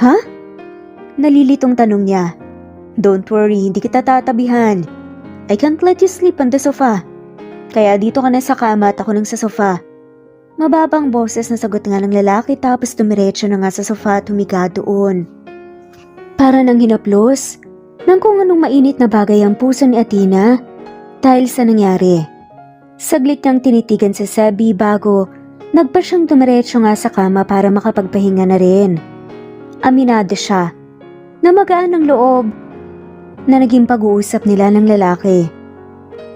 Ha? Nalilitong tanong niya. Don't worry, hindi kita tatabihan. I can't let you sleep on the sofa. Kaya dito ka na sa kama at ako nang sa sofa. Mababang boses na sagot nga ng lalaki tapos tumiretso na nga sa sofa at humiga doon. Para nang hinaplos, nang kung anong mainit na bagay ang puso ni Athena dahil sa nangyari. Saglit niyang tinitigan si Sebi bago nagpa siyang tumiretso nga sa kama para makapagpahinga na rin. Aminado siya na magaan ang loob na naging pag-uusap nila ng lalaki.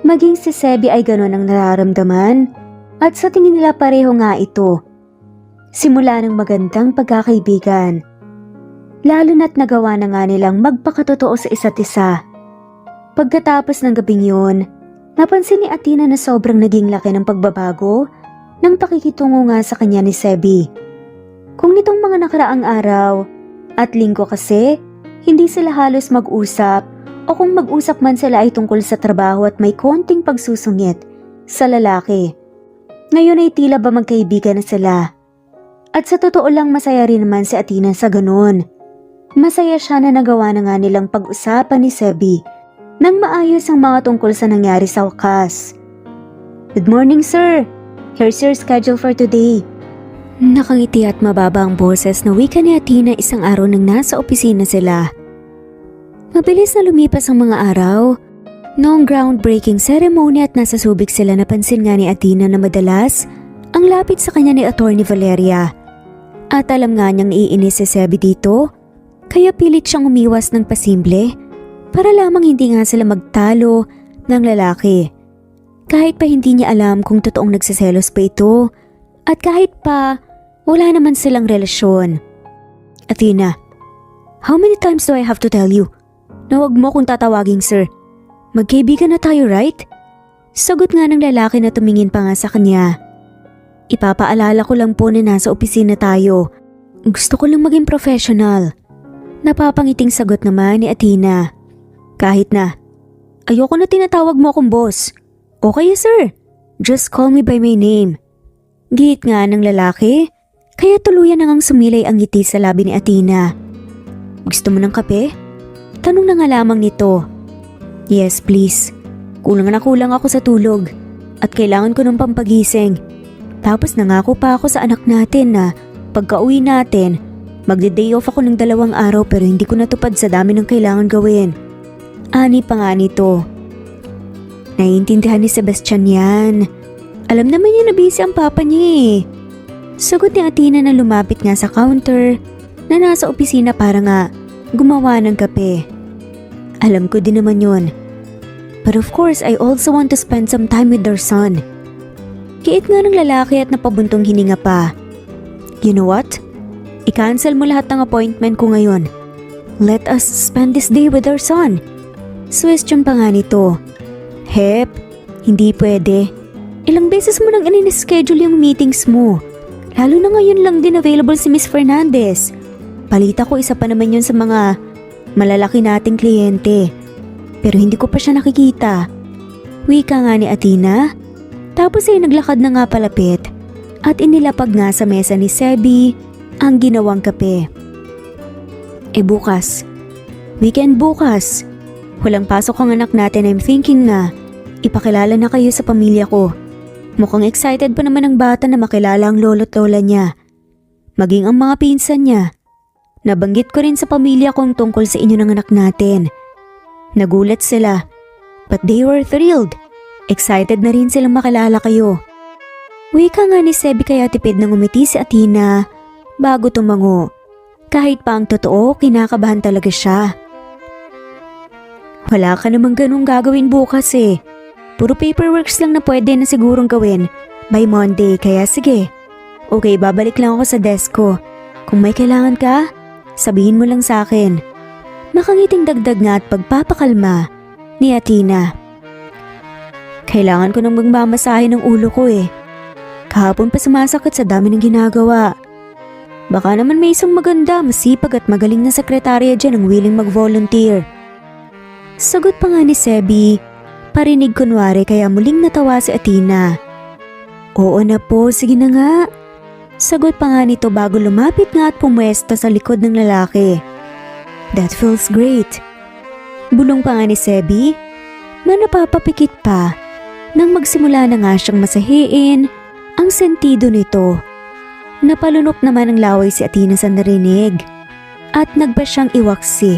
Maging si Sebi ay gano'n ang nararamdaman at sa tingin nila pareho nga ito. Simula ng magandang pagkakaibigan. Lalo na't nagawa na nga nilang magpakatotoo sa isa't isa. Pagkatapos ng gabing yun, napansin ni Athena na sobrang naging laki ng pagbabago ng pakikitungo nga sa kanya ni Sebi. Kung nitong mga nakaraang araw at linggo kasi, hindi sila halos mag-usap o kung mag-usap man sila ay tungkol sa trabaho at may konting pagsusungit sa lalaki. Ngayon ay tila ba magkaibigan na sila. At sa totoo lang masaya rin naman si Athena sa ganun. Masaya siya na nagawa na nga nilang pag-usapan ni Sebi nang maayos ang mga tungkol sa nangyari sa wakas. Good morning, sir. Here's your schedule for today. Nakangiti at mababa ang boses na wika ni Athena isang araw nang nasa opisina sila. Mabilis na lumipas ang mga araw. Noong groundbreaking ceremony at nasa subik sila napansin nga ni Athena na madalas ang lapit sa kanya ni Attorney Valeria. At alam nga niyang iinis si Sebi dito, kaya pilit siyang umiwas ng pasimple para lamang hindi nga sila magtalo ng lalaki. Kahit pa hindi niya alam kung totoong nagsiselos pa ito at kahit pa wala naman silang relasyon. Athena, how many times do I have to tell you na wag mo kung tatawaging sir? Magkaibigan na tayo, right? Sagot nga ng lalaki na tumingin pa nga sa kanya. Ipapaalala ko lang po na nasa opisina tayo. Gusto ko lang maging professional. Napapangiting sagot naman ni Athena. Kahit na, ayoko na tinatawag mo akong boss. Okay sir, just call me by my name. Gihit nga ng lalaki, kaya tuluyan na ngang sumilay ang ngiti sa labi ni Athena. Gusto mo ng kape? Tanong na nga lamang nito. Yes please, kulang na kulang ako sa tulog at kailangan ko ng pampagising. Tapos nangako pa ako sa anak natin na pagka-uwi natin, magde-day off ako ng 2 araw pero hindi ko natupad sa dami ng kailangan gawin. Ani pa nga nito. Naiintindihan ni Sebastian yan. Alam naman niya na busy ang papa niya eh. Sagot ni Athena na lumapit nga sa counter na nasa opisina para nga gumawa ng kape. Alam ko din naman yun. But of course, I also want to spend some time with their son. Kiit nga ng lalaki at napabuntong hininga pa. You know what? I-cancel mo lahat ng appointment ko ngayon. Let us spend this day with our son. Suwestyon pa nga nito. Hep, hindi pwede. Ilang beses mo nang in-schedule yung meetings mo. Lalo na ngayon lang din available si Miss Fernandez. Balita ko isa pa naman yun sa mga malalaki nating kliyente. Pero hindi ko pa siya nakikita. Wika nga ni Athena. Tapos ay naglakad na nga palapit at inilapag nga sa mesa ni Sebi ang ginawang kape. Bukas. Weekend bukas. Walang pasok ang anak natin. I'm thinking na ipakilala na kayo sa pamilya ko. Mukhang excited pa naman ang bata na makilala ang lolo't lola niya. Maging ang mga pinsan niya. Nabanggit ko rin sa pamilya kong tungkol sa inyo ng anak natin. Nagulat sila. But they were thrilled. Excited na rin silang makilala kayo. Wika nga ni Sebi kaya tipid nang umiti si Athena bago tumango. Kahit pa ang totoo, kinakabahan talaga siya. Wala ka namang ganung gagawin bukas eh. Puro paperworks lang na pwede na sigurong gawin by Monday, kaya sige. Okay, babalik lang ako sa desk ko. Kung may kailangan ka, sabihin mo lang sa akin. Nakangiting dagdag nga at pagpapakalma ni Athena. Kailangan ko nang magmamasahe ng ulo ko eh. Kahapon pa sumasakit sa dami ng ginagawa. Baka naman may isang maganda, masipag at magaling na sekretarya dyan ang willing mag-volunteer. Sagot pa nga ni Sebi, parinig kunwari kaya muling natawa si Athena. Oo na po, sige na nga. Sagot pa nga nito bago lumapit nga at pumwesto sa likod ng lalaki. That feels great. Bulong pa nga ni Sebi na napapapikit pa nang magsimula na nga siyang masahiin ang sentido nito. Napalunok naman ng laway si Athena sa narinig at nagba siyang iwaksi.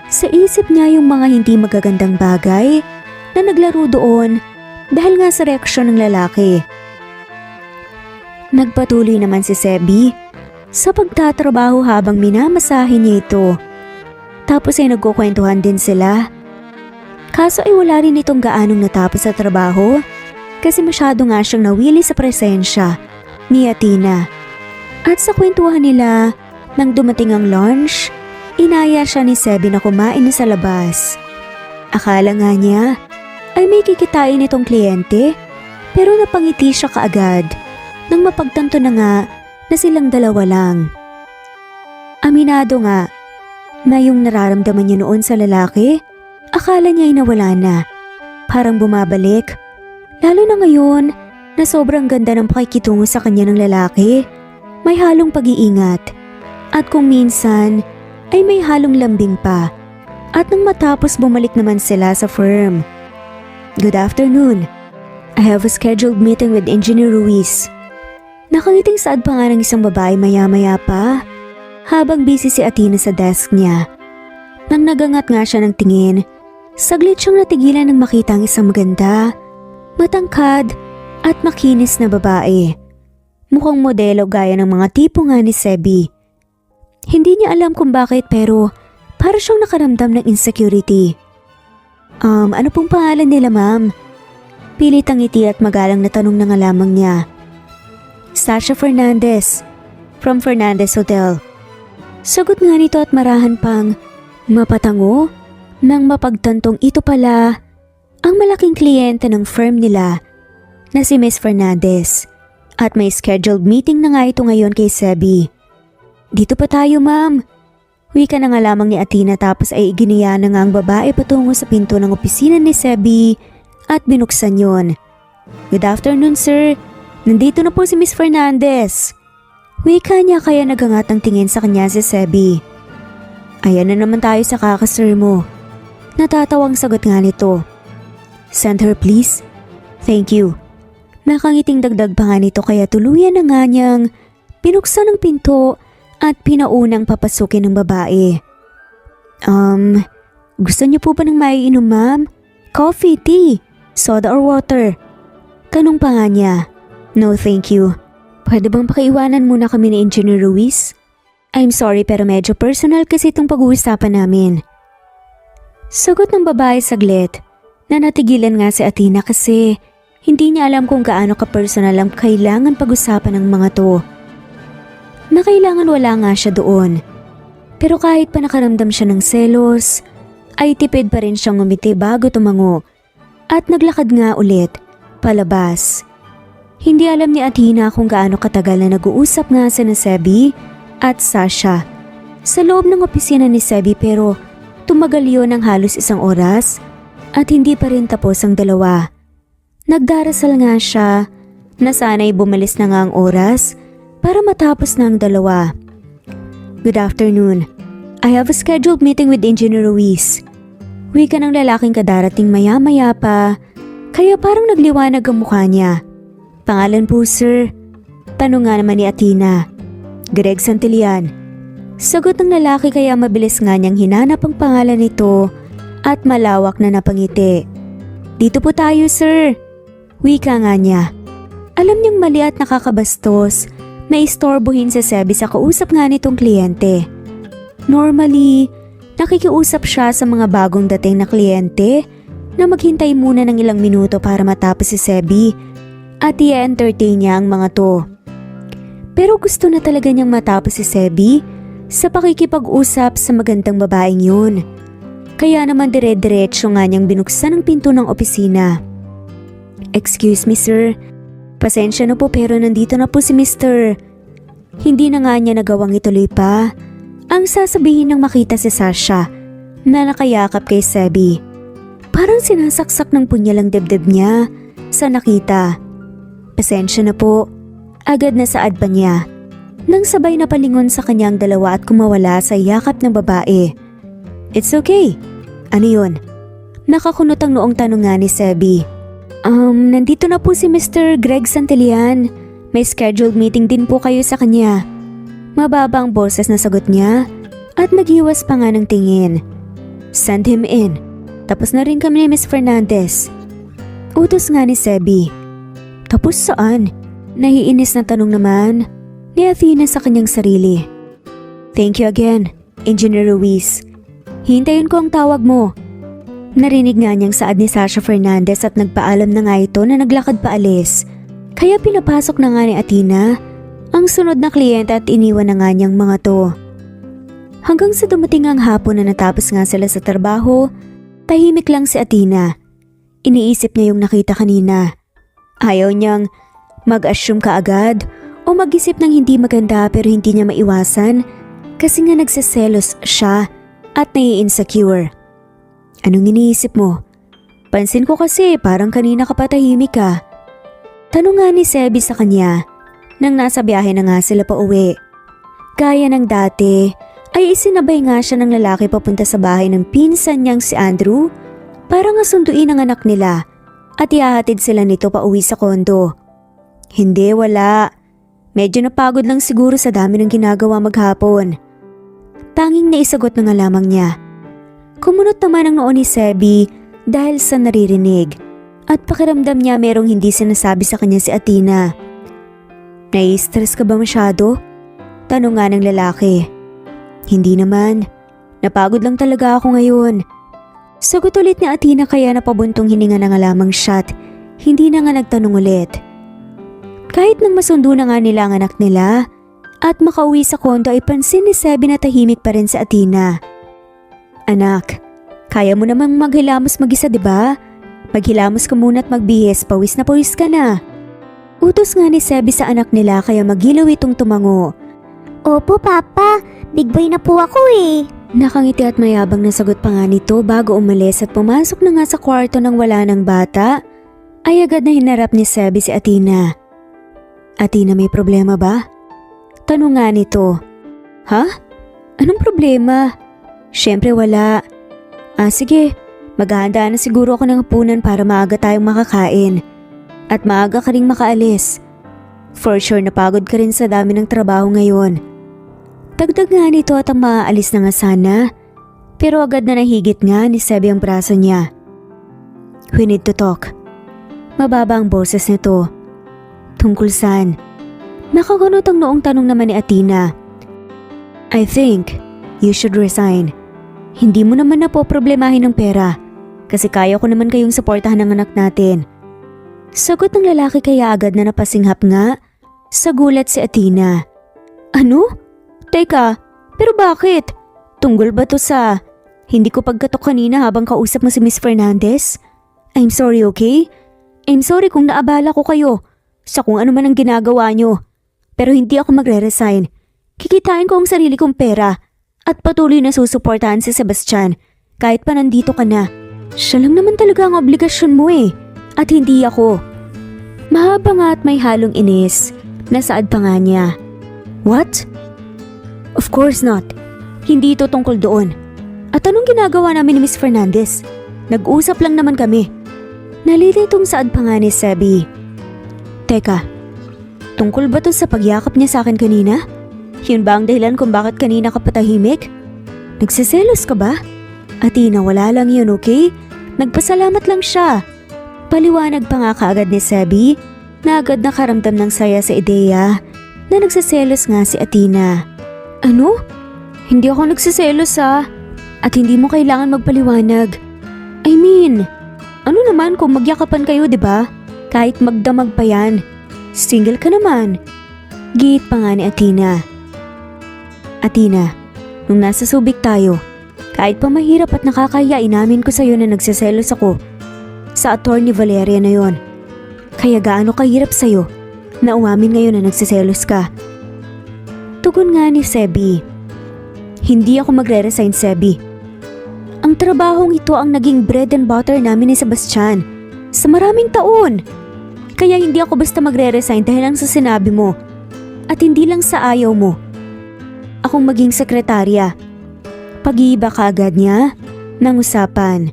Sa isip niya yung mga hindi magagandang bagay na naglaro doon dahil nga sa reaksyon ng lalaki. Nagpatuloy naman si Sebi sa pagtatrabaho habang minamasahin niya ito. Tapos ay nagkukwentuhan din sila. Kaso ay wala rin itong gaanong natapos sa trabaho kasi masyado nga siyang nawili sa presensya ni Athena. At sa kwentuhan nila, nang dumating ang lunch, inaya siya ni Sebi na kumain na sa labas. Akala nga niya ay may kikitain itong kliyente pero napangiti siya kaagad nang mapagtanto na nga na silang dalawa lang. Aminado nga na yung nararamdaman niya noon sa lalaki, akala niya ay nawala na, parang bumabalik. Lalo na ngayon na sobrang ganda ng pakikitungo sa kanya ng lalaki, may halong pag-iingat. At kung minsan ay may halong lambing pa. At nang matapos bumalik naman sila sa firm. Good afternoon. I have a scheduled meeting with Engineer Ruiz. Nakangiting saad pa nga ng isang babae maya-maya pa habang busy si Athena sa desk niya. Nang nagangat nga siya ng tingin, saglit siyang natigilan nang makita ang isang maganda, matangkad at makinis na babae. Mukhang modelo gaya ng mga tipo nga ni Sebi. Hindi niya alam kung bakit pero para siyang nakaramdam ng insecurity. Ano pong pangalan nila ma'am? Pilit ang ngiti at magalang na tanong na nga lamang niya. Sasha Fernandez, from Fernandez Hotel. Sagot nga nito at marahan pang mapatango nang mapagtantong ito pala ang malaking kliyente ng firm nila na si Miss Fernandez. At may scheduled meeting na nga ito ngayon kay Sebi. Dito pa tayo ma'am. Wika na nga lamang ni Athena tapos ay iginiya na nga ang babae patungo sa pinto ng opisina ni Sebi at binuksan yon. Good afternoon sir. Nandito na po si Miss Fernandez. Wika niya kaya nagangat ang tingin sa kanya si Sebi. Ayan na naman tayo sa kakasir mo. Natatawang sagot nga nito. Send her please. Thank you. Nakangiting dagdag pa nga nito kaya tuluyan na nga niyang binuksan ang pinto at pinaunang papasukin ng babae. Gusto niyo po ba ng maiinom ma'am? Coffee, tea, soda or water? Tanong pa nga niya. No thank you. Pwede bang pakiiwanan muna kami ni Engineer Ruiz? I'm sorry pero medyo personal kasi itong pag-uusapan namin. Sagot ng babae saglit na natigilan nga si Athena kasi hindi niya alam kung gaano ka-personal ang kailangan pag-usapan ng mga to. na kailangan wala nga siya doon. Pero kahit pa nakaramdam siya ng selos, ay tipid pa rin siyang ngumiti bago tumango at naglakad nga ulit, palabas. Hindi alam ni Athena kung gaano katagal na nag-uusap nga sina Sebi at Sasha sa loob ng opisina ni Sebi, pero tumagal yun ng halos 1 oras at hindi pa rin tapos ang dalawa. Nagdarasal nga siya na sana'y bumalis na nga ang oras para matapos na ang dalawa. Good afternoon. I have a scheduled meeting with Engineer Ruiz. Wika ng lalaking kadarating maya-maya pa, kaya parang nagliwanag ang mukha niya. Pangalan po, sir? Tanong nga naman ni Athena. Greg Santillan. Sagot ng lalaki, kaya mabilis nga niyang hinanap ang pangalan nito at malawak na napangiti. Dito po tayo, sir. Wika nga niya. Alam niyang mali at nakakabastos na istorbohin si Sebi sa kausap nga nitong kliyente. Normally, nakikiusap siya sa mga bagong dating na kliyente na maghintay muna ng ilang minuto para matapos si Sebi at i-entertain niya ang mga to. Pero gusto na talaga niyang matapos si Sebi sa pakikipag-usap sa magandang babaeng yun. Kaya naman dire-diretso nga niyang binuksan ang pinto ng opisina. Excuse me, sir. Pasensya na po, pero nandito na po si Mr. Hindi na nga niya nagawang ituloy pa ang sasabihin ng makita si Sasha na nakayakap kay Sebi. Parang sinasaksak ng punyal ang dibdib niya sa nakita. Pasensya na po, agad na saad pa niya nang sabay na palingon sa kanyang dalawa at kumawala sa yakap ng babae. It's okay. Ano yun? Nakakunot ang noong tanong nga ni Sebi. Nandito na po si Mr. Greg Santillan. May scheduled meeting din po kayo sa kanya. Mababa ang boses na sagot niya at naghiwas pa nga ng tingin. Send him in. Tapos na rin kami ni Miss Fernandez. Utos nga ni Sebi. Tapos saan? Naiinis na tanong naman ni Athena sa kanyang sarili. Thank you again, Engineer Ruiz. Hintayin ko ang tawag mo. Narinig nga niyang saad ni Sasha Fernandez at nagpaalam na nga ito na naglakad paalis. Kaya pinapasok na nga ni Athena ang sunod na kliyente at iniwan na nga niyang mga to. Hanggang sa dumating ang hapon na natapos nga sila sa trabaho, tahimik lang si Athena. Iniisip niya yung nakita kanina. Ayaw niyang mag-assume kaagad o mag-isip ng hindi maganda, pero hindi niya maiwasan kasi nga nagseselos siya at nai-insecure. Anong iniisip mo? Pansin ko kasi parang kanina ka pa tahimik ka. Tanong nga ni Sebi sa kanya nang nasa biyahe na nga sila pa uwi. Gaya ng dati ay isinabay nga siya ng lalaki papunta sa bahay ng pinsan niyang si Andrew para nga sunduin ang anak nila at ihahatid sila nito pa uwi sa kondo. Hindi, wala. Medyo napagod lang siguro sa dami ng ginagawa maghapon. Tanging naisagot na nga lamang niya. Kumunot naman ang noo ni Sebi dahil sa naririnig at pakiramdam niya merong hindi sinasabi sa kanya si Athena. Nai-stress ka ba masyado? Tanong nga ng lalaki. Hindi naman. Napagod lang talaga ako ngayon. Sagot ulit ni Athena, kaya napabuntong hininga na nga lamang siya. Hindi na nga nagtanong ulit. Kahit nang masundo na nga nila ang anak nila at makauwi sa kondo ay pansin ni Sebi na tahimik pa rin si Athena. Anak, kaya mo namang maghilamos mag-isa, diba? Maghilamos ka muna at magbihis, pawis na pawis ka na. Utos nga ni Sebi sa anak nila, kaya magilaw itong tumango. Opo, Papa. Big boy na po ako eh. Nakangiti at mayabang na sagot pa nga nito bago umalis at pumasok na nga sa kwarto nang wala ng bata. Ay agad na hinarap ni Sebi si Athena. Athena, may problema ba? Tanong nga nito. Ha? Anong problema? Siyempre wala. Sige, maghahanda na siguro ako ng hapunan para maaga tayong makakain. At maaga ka ring makaalis. For sure napagod ka rin sa dami ng trabaho ngayon. Dagdag nga nito at ang maaalis na nga sana. Pero agad na nahigit nga ni Sebi ang braso niya. We need to talk. Mababa ang boses nito. Tungkol saan? Nakakunot ang noong tanong naman ni Athena. I think you should resign. Hindi mo naman na po problemahin ng pera kasi kaya ko naman kayong suportahan ng anak natin. Sagot ng lalaki, kaya agad na napasinghap nga sa gulat si Athena. Ano? Teka, pero bakit? Tungkol ba to sa hindi ko pagkatok kanina habang kausap mo si Miss Fernandez? I'm sorry, okay? I'm sorry kung naabala ko kayo sa kung ano man ang ginagawa nyo. Pero hindi ako magre-resign. Kikitain ko ang sarili kong pera at patuloy na susuportahan si Sebastian kahit pa nandito ka na. Siya lang naman talaga ang obligasyon mo eh, at hindi ako. Mahaba nga at may halong inis. Nasaad pa nga niya. What? Of course not. Hindi ito tungkol doon. At anong ginagawa namin ni Miss Fernandez? Nag-usap lang naman kami. Nalilitong saad pa nga ni Sebi. Teka, tungkol ba to sa pagyakap niya sa akin kanina? Yun ba ang dahilan kung bakit kanina ka patahimik? Nagsiselos ka ba? Athena, wala lang yun, okay? Nagpasalamat lang siya. Paliwanag pa nga kaagad ni Sebi na agad nakaramdam ng saya sa ideya na nagsiselos nga si Athena. Ano? Hindi ako nagsiselos ha. At hindi mo kailangan magpaliwanag. I mean, ano naman kung magyakapan kayo, di ba? Kahit magdamag pa yan. Single ka naman. Giit pa nga ni Athena. Athena, nung nasa Subic tayo, kahit pa mahirap at nakakahiya, inamin ko sa'yo na nagsiselos ako sa attorney Valeria na yon. Kaya gaano kahirap sa'yo na umamin ngayon na nagsiselos ka? Tugon nga ni Sebi. Hindi ako magre-resign, Sebi. Ang trabahong ito ang naging bread and butter namin ni Sebastian sa maraming taon. Kaya hindi ako basta magre-resign dahil lang sa sinabi mo. At hindi lang sa ayaw mo. Akong maging sekretarya. Pag-iiba ka agad niya ng usapan.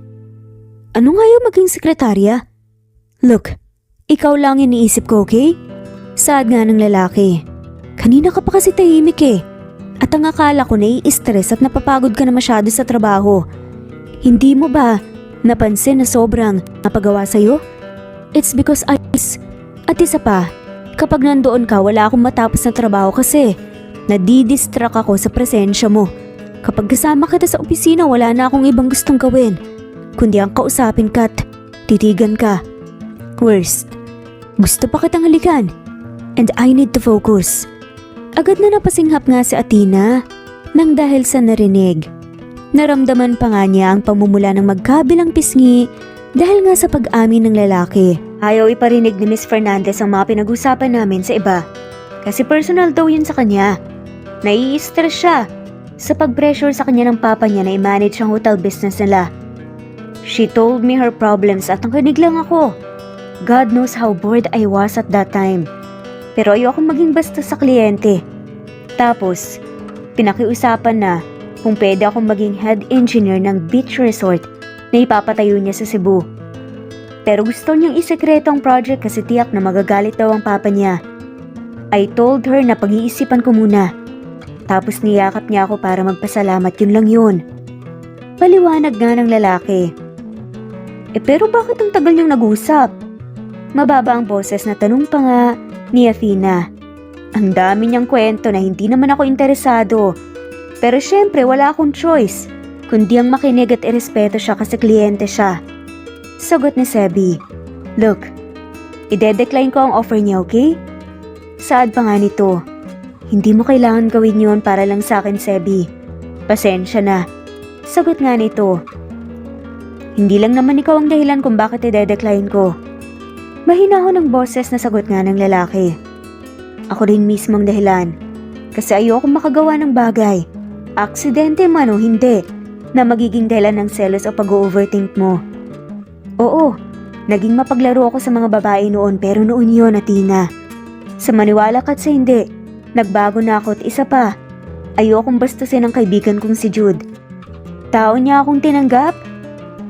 Ano nga yung maging sekretarya? Look, ikaw lang iniisip ko, okay? Saad nga ng lalaki. Kanina ka pa kasi tahimik eh. At ang akala ko nai-stress at napapagod ka na masyado sa trabaho. Hindi mo ba napansin na sobrang napagawa sa'yo? It's because At isa pa, kapag nandoon ka wala akong matapos na trabaho kasi nadidistract ako sa presensya mo. Kapag kasama kita sa opisina wala na akong ibang gustong gawin. Kundi ang kausapin ka at titigan ka. Worst, gusto pa kitang halikan. And I need to focus. Agad na napasinghap nga si Athena nang dahil sa narinig. Naramdaman pa nga niya ang pamumula ng magkabilang pisngi dahil nga sa pag-amin ng lalaki. Ayaw iparinig ni Miss Fernandez ang mga pinag-usapan namin sa iba. Kasi personal daw yun sa kanya. Nai-stress siya sa pag-pressure sa kanya ng papa niya na i-manage ang hotel business nila. She told me her problems at nakinig lang ako. God knows how bored I was at that time. Pero ayoko maging basta sa kliyente. Tapos, pinakiusapan na kung pwede akong maging head engineer ng beach resort na ipapatayo niya sa Cebu. Pero gusto niyang isekreto ang project kasi tiyak na magagalit daw ang papa niya. I told her na pag-iisipan ko muna. Tapos niyakap niya ako para magpasalamat, yun lang yun. Paliwanag nga ng lalaki. Pero bakit ang tagal niyong nag-usap? Mababa ang boses na tanong pa nga ni Athena. Ang dami niyang kwento na hindi naman ako interesado. Pero syempre wala akong choice, kundi ang makinig at irespeto siya kasi kliyente siya. Sagot ni Sebi. Look, ide-decline ko ang offer niya, okay? Saad pa nga nito. Hindi mo kailangan gawin yon para lang sa akin, Sebi. Pasensya na. Sagot nga nito. Hindi lang naman ikaw ang dahilan kung bakit ide-decline ko. Mahinahon ang boses na sagot nga ng lalaki. Ako rin mismo ang dahilan. Kasi ayokong makagawa ng bagay. Aksidente man o hindi, na magiging dahilan ng selos o pag-overthink mo. Oo, naging mapaglaro ako sa mga babae noon pero noon yun, Athena. Sa maniwala ka't sa hindi, nagbago na ako at isa pa. Ayokong bastusin ang kaibigan kong si Jude. Tao niya akong tinanggap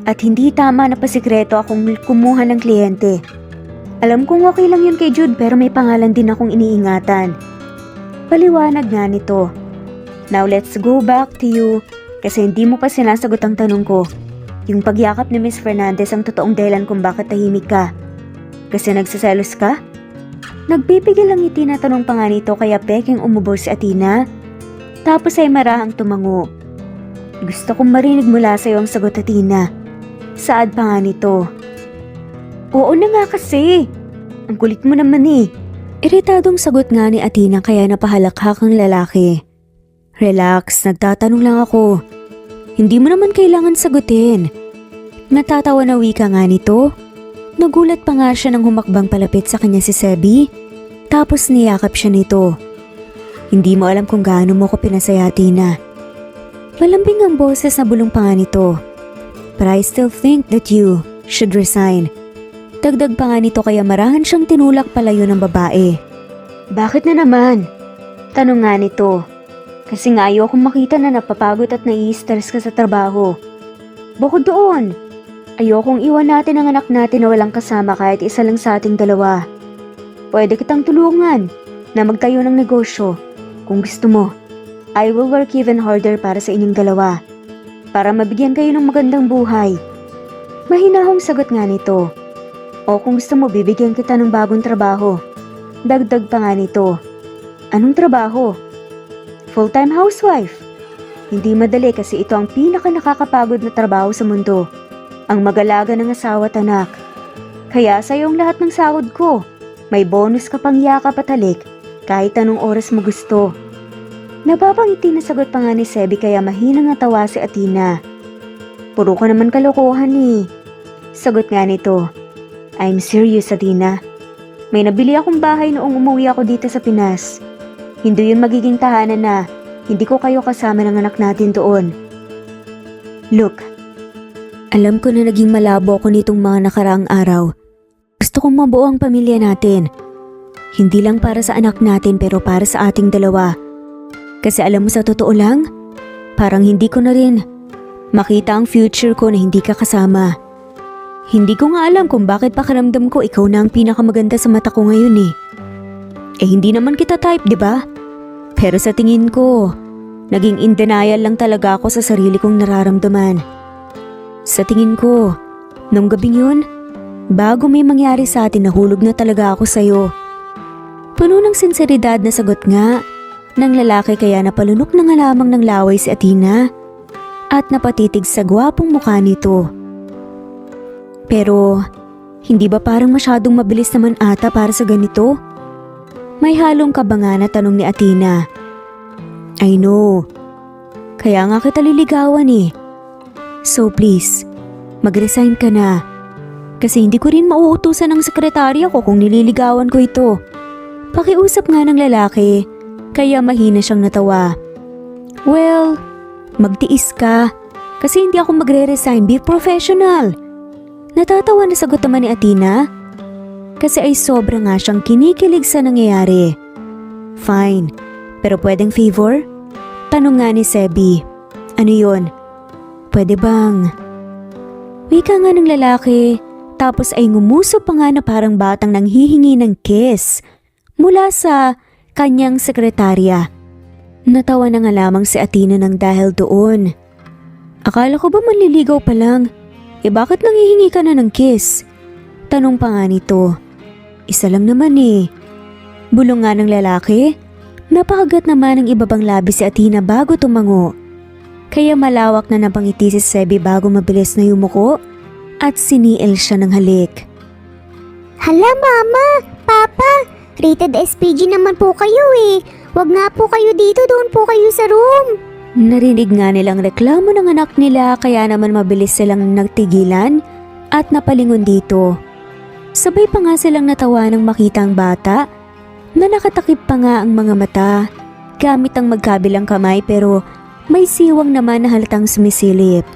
at hindi tama na pasikreto akong kumuha ng kliyente. Alam kong okay lang yun kay Jude pero may pangalan din akong iniingatan. Paliwanag nga nito. Now let's go back to you kasi hindi mo pa sinasagot ang tanong ko. Yung pagyakap ni Miss Fernandez ang totoong dahilan kung bakit tahimik ka. Kasi nagsiselos ka? Nagpipigil ang ngiti na tanong pa nga nito kaya peking umubol si Athena. Tapos ay marahang tumango. Gusto kong marinig mula sa iyo ang sagot, Athena. Saad pa nga nito. Oo na nga kasi. Ang kulit mo naman eh. Iritadong sagot nga ni Athena kaya napahalakhak ang lalaki. Relax, nagtatanong lang ako. Hindi mo naman kailangan sagutin. Natatawa na wika nga nito. Nagulat pa nga siya nang humakbang palapit sa kanya si Sebi. Tapos niyakap siya nito. Hindi mo alam kung gaano mo ko pinasaya, Athena. Malambing ang boses na bulong pa nga nito. But I still think that you should resign. Dagdag pa nga nito kaya marahan siyang tinulak palayo ng babae. Bakit na naman? Tanong nga nito. Kasi nga ayokong makita na napapagod at nai-stress ka sa trabaho. Bukod doon, ayokong iwan natin ang anak natin na walang kasama kahit isa lang sa ating dalawa. Pwede kitang tulungan na magtayo ng negosyo. Kung gusto mo, I will work even harder para sa inyong dalawa. Para mabigyan kayo ng magandang buhay. Mahinahong sagot nga nito. O kung gusto mo, bibigyan kita ng bagong trabaho. Dagdag pa nga nito. Anong trabaho? Full-time housewife. Hindi madali kasi ito ang pinaka nakakapagod na trabaho sa mundo. Ang mag-alaga ng asawa at anak. Kaya sa iyong lahat ng sahod ko, may bonus ka pang yakap at halik kahit anong oras mo gusto. Napapangiti na sagot pa nga ni Sebi kaya mahinang natawa si Athena. Puro ka naman kalokohan eh. Sagot nga nito. I'm serious, Athena. May nabili akong bahay noong umuwi ako dito sa Pinas. Hindi yun magiging tahanan na hindi ko kayo kasama ng anak natin doon. Look, alam ko na naging malabo ako nitong mga nakaraang araw. Gusto kong mabuo ang pamilya natin. Hindi lang para sa anak natin pero para sa ating dalawa. Kasi alam mo sa totoo lang, parang hindi ko na rin makita ang future ko na hindi ka kasama. Hindi ko nga alam kung bakit pakiramdam ko ikaw na ang pinakamaganda sa mata ko ngayon eh. Hindi naman kita type, di ba? Pero sa tingin ko, naging in denial lang talaga ako sa sarili kong nararamdaman. Sa tingin ko, nung gabing yun, bago may mangyari sa atin nahulog na talaga ako sa'yo. Puno ng sinseridad na sagot nga ng lalaki kaya napalunok na nga lamang ng laway si Athena at napatitig sa gwapong mukha nito. Pero, hindi ba parang masyadong mabilis naman ata para sa ganito? May halong kabangan na tanong ni Athena. I know. Kaya nga kita liligawan eh. So please, mag-resign ka na. Kasi hindi ko rin mauutusan ng sekretarya ko kung nililigawan ko ito. Pakiusap nga ng lalaki, kaya mahina siyang natawa. Well, magtiis ka. Kasi hindi ako magre-resign, be professional. Natatawa na sagot naman ni Athena. Kasi ay sobra nga siyang kinikilig sa nangyayari. Fine, pero pwedeng favor? Tanong nga ni Sebi. Ano yon? Pwede bang? Wika nga ng lalaki, tapos ay ngumuso pa nga na parang batang nanghihingi ng kiss mula sa kanyang sekretarya. Natawa na nga lamang si Athena nang dahil doon. Akala ko ba manliligaw pa lang? Bakit nanghihingi ka na ng kiss? Tanong pa nga nito. Isa lang naman eh. Bulong nga ng lalaki. Napakagat naman ng ibabang labi si Athena bago tumango. Kaya malawak na napangiti si Sebi bago mabilis na yumuko at siniil siya ng halik. Hala mama, papa, rated SPG naman po kayo eh. Wag nga po kayo dito, doon po kayo sa room. Narinig nga nilang reklamo ng anak nila kaya naman mabilis silang nagtigilan at napalingon dito. Sabay pa nga silang natawa nang makita ang bata na nakatakip pa nga ang mga mata gamit ang magkabilang kamay pero may siwang naman na halatang sumisilip.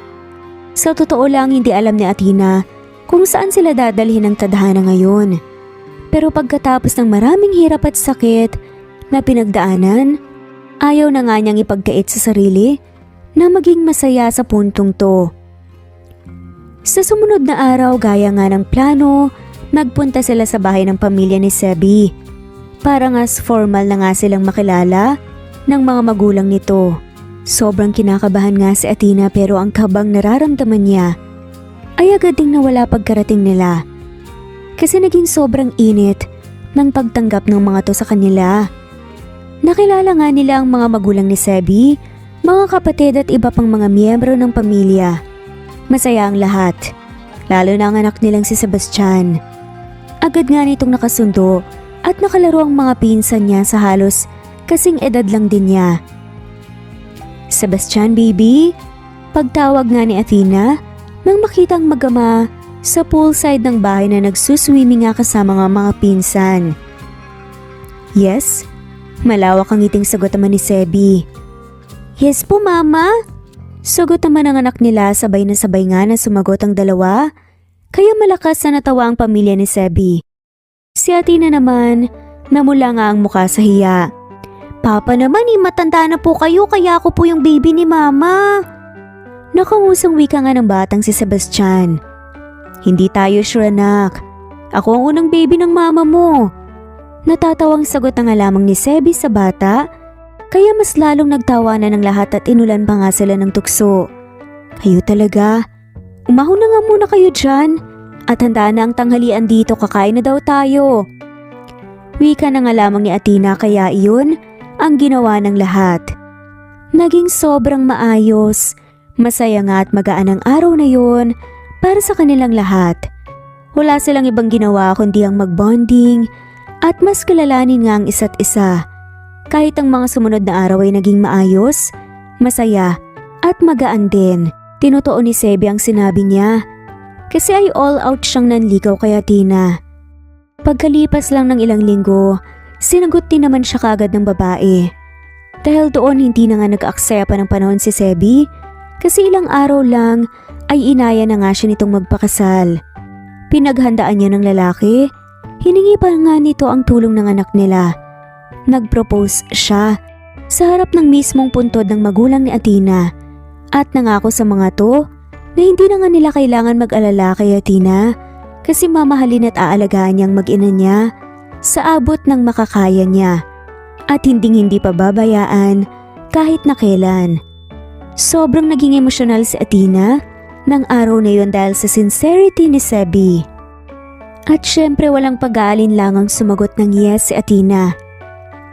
Sa totoo lang hindi alam ni Athena kung saan sila dadalhin ng tadhana ngayon. Pero pagkatapos ng maraming hirap at sakit na pinagdaanan, ayaw na nga niyang ipagkait sa sarili na maging masaya sa puntong to. Sa sumunod na araw gaya nga ng plano, nagpunta sila sa bahay ng pamilya ni Sebi. Parang as formal na nga silang makilala ng mga magulang nito. Sobrang kinakabahan nga si Athena pero ang kabang nararamdaman niya ay agad ding nawala pagkarating nila. Kasi naging sobrang init ng pagtanggap ng mga to sa kanila. Nakilala nga nila ang mga magulang ni Sebi, mga kapatid at iba pang mga miyembro ng pamilya. Masaya ang lahat, lalo na ang anak nilang si Sebastian. Agad nga nitong nakasundo at nakalaro ang mga pinsan niya sa halos kasing edad lang din niya. Sebastian baby, pagtawag nga ni Athena nang makitang mag-ama sa poolside ng bahay na nagsuswimming nga kasama ng mga pinsan. Yes, malawak ang ngiting sagot naman ni Sebi. Yes po mama. Sagot naman ang anak nila sabay nga na sumagot ang dalawa, kaya malakas na natawa ang pamilya ni Sebi. Si Athena naman, namula nga ang mukha sa hiya. Papa naman matanda na po kayo kaya ako po yung baby ni mama. Nakangusang wika nga ng batang si Sebastian. Hindi tayo sure anak, ako ang unang baby ng mama mo. Natatawang sagot na nga lamang ni Sebi sa bata, kaya mas lalong nagtawanan ng lahat at inulan pa nga sila ng tukso. Kayo talaga, umahon na nga muna kayo dyan at handaan na ang tanghalian dito, kakain na daw tayo. Wika na nga lamang ni Athena kaya iyon ang ginawa ng lahat. Naging sobrang maayos, masaya nga at magaan ang araw na yon para sa kanilang lahat. Wala silang ibang ginawa kundi ang magbonding at mas kilalanin nga ang isa't isa. Kahit ang mga sumunod na araw ay naging maayos, masaya at magaan din. Tinutuon ni Sebi ang sinabi niya kasi ay all out siyang nanligaw kay Athena. Pagkalipas lang ng ilang linggo, sinagot din naman siya kaagad ng babae. Dahil doon hindi na nga nag-aaksaya pa ng panahon si Sebi kasi ilang araw lang ay inaya na nga siya nitong magpakasal. Pinaghandaan niya ng lalaki, hiningi pa nga nito ang tulong ng anak nila. Nag-propose siya sa harap ng mismong puntod ng magulang ni Athena at nangako sa mga to na hindi na nga nila kailangan mag-alala kay Athena kasi mamahalin at aalagaan niyang mag-ina niya sa abot ng makakaya niya at hindi pababayaan kahit na kailan. Sobrang naging emosyonal si Athena ng araw na yon dahil sa sincerity ni Sebi. At syempre walang pag-aalinlangang sumagot ng yes si Athena.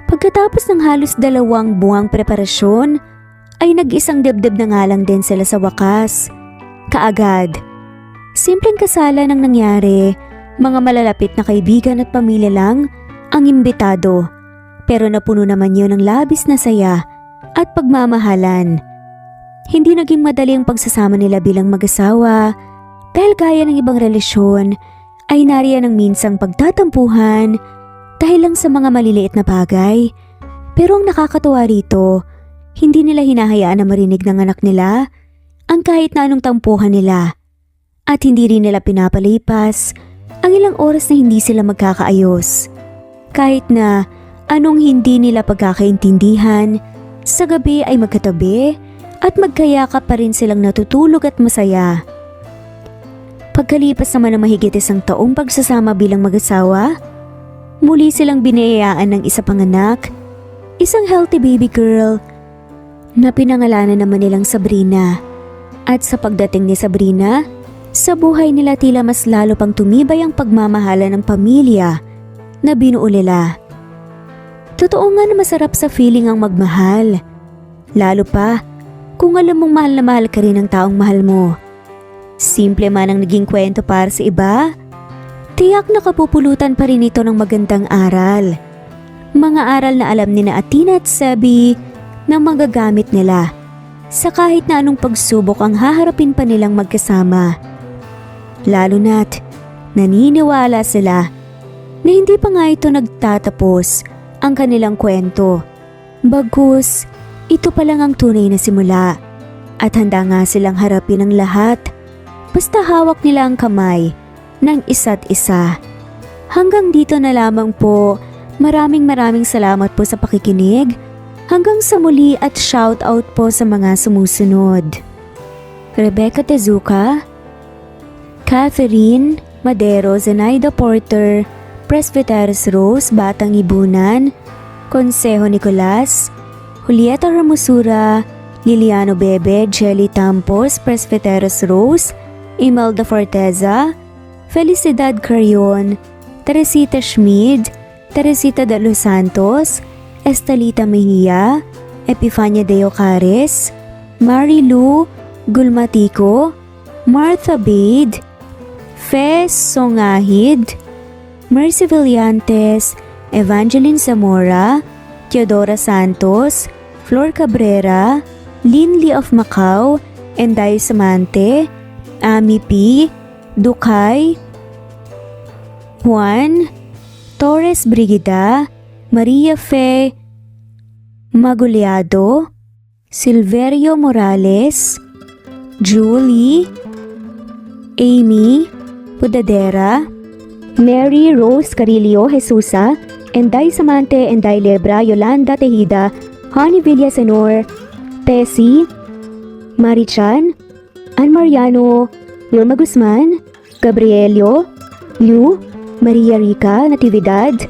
Pagkatapos ng halos 2 buwang preparasyon, ay nag-isang dibdib na nga lang din sila sa wakas. Kaagad. Simpleng kasalan ang nangyari, mga malalapit na kaibigan at pamilya lang ang imbitado. Pero napuno naman yun ng labis na saya at pagmamahalan. Hindi naging madali ang pagsasama nila bilang mag-asawa dahil gaya ng ibang relasyon ay nariyan ang minsang pagtatampuhan dahil lang sa mga maliliit na bagay. Pero ang nakakatuwa rito, hindi nila hinahayaan na marinig ng anak nila ang kahit na anong tampuhan nila. At hindi rin nila pinapalipas ang ilang oras na hindi sila magkakaayos. Kahit na anong hindi nila pagkakaintindihan, sa gabi ay magkatabi at magkayakap pa rin silang natutulog at masaya. Pagkalipas naman ng mahigit 1 taong pagsasama bilang mag-asawa, muli silang biniyayaan ng isa pang anak, isang healthy baby girl na pinangalanan naman nilang Sabrina. At sa pagdating ni Sabrina, sa buhay nila tila mas lalo pang tumibay ang pagmamahala ng pamilya na binuo nila. Totoo nga na masarap sa feeling ang magmahal. Lalo pa kung alam mong mahal na mahal ka rin ng taong mahal mo. Simple man ang naging kwento para sa iba, tiyak na kapupulutan pa rin ito ng magandang aral. Mga aral na alam ni na Athena at Sebi na magagamit nila sa kahit na anong pagsubok ang haharapin pa nilang magkasama. Lalo na't naniniwala sila na hindi pa nga ito nagtatapos ang kanilang kwento. Bagkus, ito pa lang ang tunay na simula at handa nga silang harapin ang lahat basta hawak nila ang kamay ng isa't isa. Hanggang dito na lamang po. Maraming salamat po sa pakikinig. Hanggang sa muli at shout out po sa mga sumusunod. Rebecca Tezuka, Catherine Madero, Zenaida Porter, Presbyteros Rose, Batang Ibunan, Consejo Nicolas, Julieta Ramosura, Liliano Bebe, Jelly Tampos, Presbyteros Rose, Imelda Forteza, Felicidad Carion, Teresita Schmid, Teresita de los Santos, Estelita Mejia, Epifania de Ocares, Marilu Gulmatico, Martha Bade, Fe Songahid, Mercy Villantes, Evangeline Zamora, Teodora Santos, Flor Cabrera, Lynn Lee of Macau, Enday Samante, Ami P, Dukay, Juan, Torres Brigida, Maria Fe Maguliado, Silverio Morales, Julie, Amy Pudadera, Mary Rose Carillo Jesusa, Enday Samante, Enday Lebra, Yolanda Tejida, Honey Villasenor, Tessie, Marichan, Ann Mariano, Wilma Guzman, Gabrielio, Lu, Maria Rica Natividad,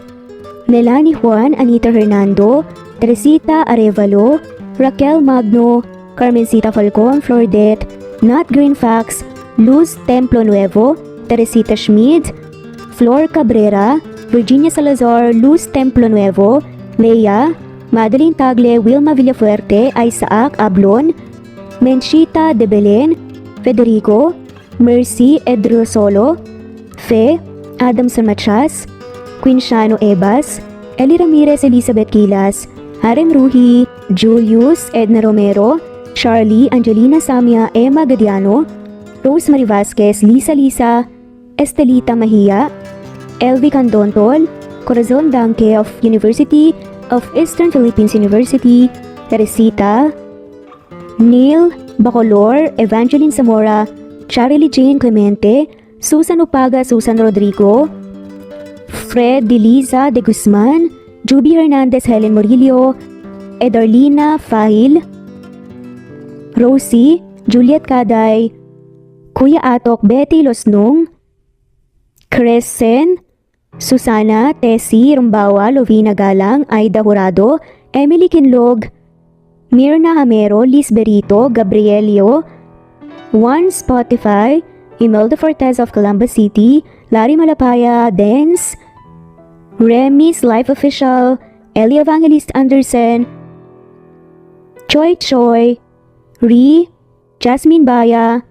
Melanie Juan, Anita Hernando, Teresita Arevalo, Raquel Magno, Carmencita Falcon, Flordet, Nat Greenfax, Luz Templo Nuevo, Teresita Schmid, Flor Cabrera, Virginia Salazar, Luz Templo Nuevo, Leia, Madeline Tagle, Wilma Villafuerte, Isaac Ablon, Menchita de Belen, Federico, Mercy Edrosolo, Fe, Adam Samachas, Quinciano Ebas, Eli Ramirez, Elizabeth Quilas, Harem Ruhi, Julius, Edna Romero, Charlie, Angelina Samia, Emma Gadiano, Rosemary Vasquez, Lisa, Estelita Mahia, Elvi Candontol, Corazon Danke of University of Eastern Philippines University, Teresita, Neil Bacolor, Evangeline Zamora, Charlie Jane Clemente, Susan Upaga, Susan Rodrigo, Fred Deliza de Guzman, Juby Hernandez, Helen Morillo, Edarlina Fahil, Rosie, Juliet Caday, Kuya Atok, Betty Losnong, Crescen, Susana, Tessie, Rumbawa, Lovina Galang, Aida Jurado, Emily Kinlog, Mirna Hamero, Liz Berito, Gabrielio, Juan Spotify, Imelda Fortes of Columbus City, Larry Malapaya, Dance, Remy's Life Official, Ellie Evangelist Anderson, Choi Choi, Ri, Jasmine Baya,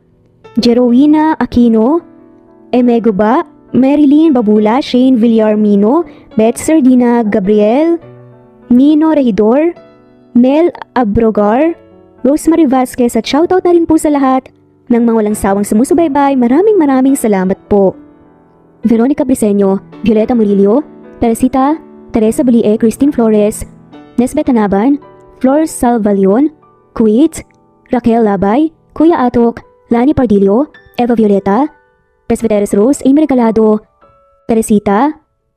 Jerowina Aquino, Emeguba, Marilyn Babula, Shane Villarmino, Beth Sardina, Gabriel, Nino Regidor, Mel Abrogar, Rosemary Vasquez at shoutout na rin po sa lahat ng mga walang sawang sumusubaybay. Maraming salamat po. Veronica Briseño, Violeta Murillo, Teresita, Teresa Balie, Christine Flores, Nesbeth Tanaban, Flor Salvalion, Kuwait, Raquel Labay, Kuya Atok, Lani Pardillo, Eva Violeta, Presbyteres Rose, Amy Regalado, Teresita,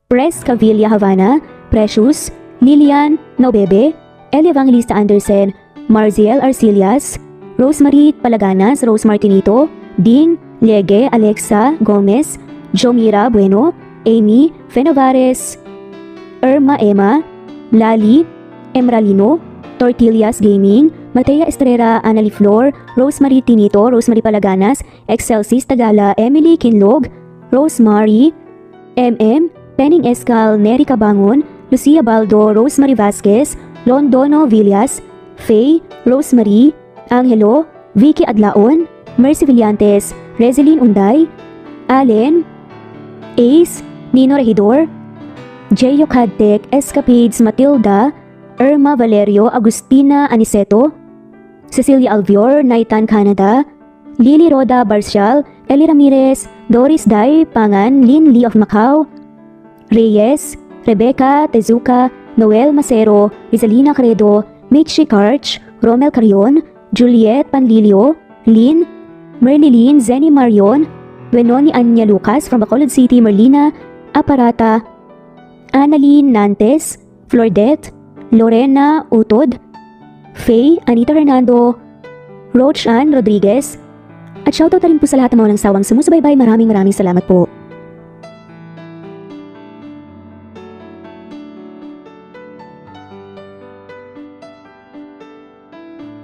Pres Cavilla Havana, Precious, Lilian Naubebe, Eli Evangelista Anderson, Marziel Arcilias, Rosemary Palaganas, Rose Martinito, Ding Lege, Alexa Gomez, Jomira Bueno, Amy Fenovares, Irma Emma, Lali Emralino, Tortillas Gaming, Matea Estrera, Annalie Flor, Rosemary Tinito, Rosemary Palaganas, Excelsis Tagala, Emily Kinlog, Rosemary, Penning Escal, Neri Cabangon, Lucia Baldo, Rosemary Vasquez, Londono Villas, Faye, Rosemary, Angelo, Vicky Adlaon, Mercy Villantes, Rezeline Unday, Allen, Ace, Nino Regidor, Jeyo Cadtec, Escapades Matilda, Irma Valerio, Agustina Aniceto, Cecilia Alvior, Naitan Canada, Lily Roda Barcial, Eli Ramirez, Doris Day Pangan, Lynn Lee of Macau, Reyes, Rebecca Tezuka, Noel Macero, Rizalina Credo, Mitchie Karch, Romel Carion, Juliet Panlilio, Lynn, Merlilyn Zenny Marion, Wenoni Anya Lucas from Bacolod City, Merlina Aparata, Annalyn Nantes, Flordet, Lorena Utod, Faye, Anita Hernando, Roach Ann Rodriguez, at shoutout na rin po sa lahat ng mga walang sawang sumusubaybay. Maraming salamat po.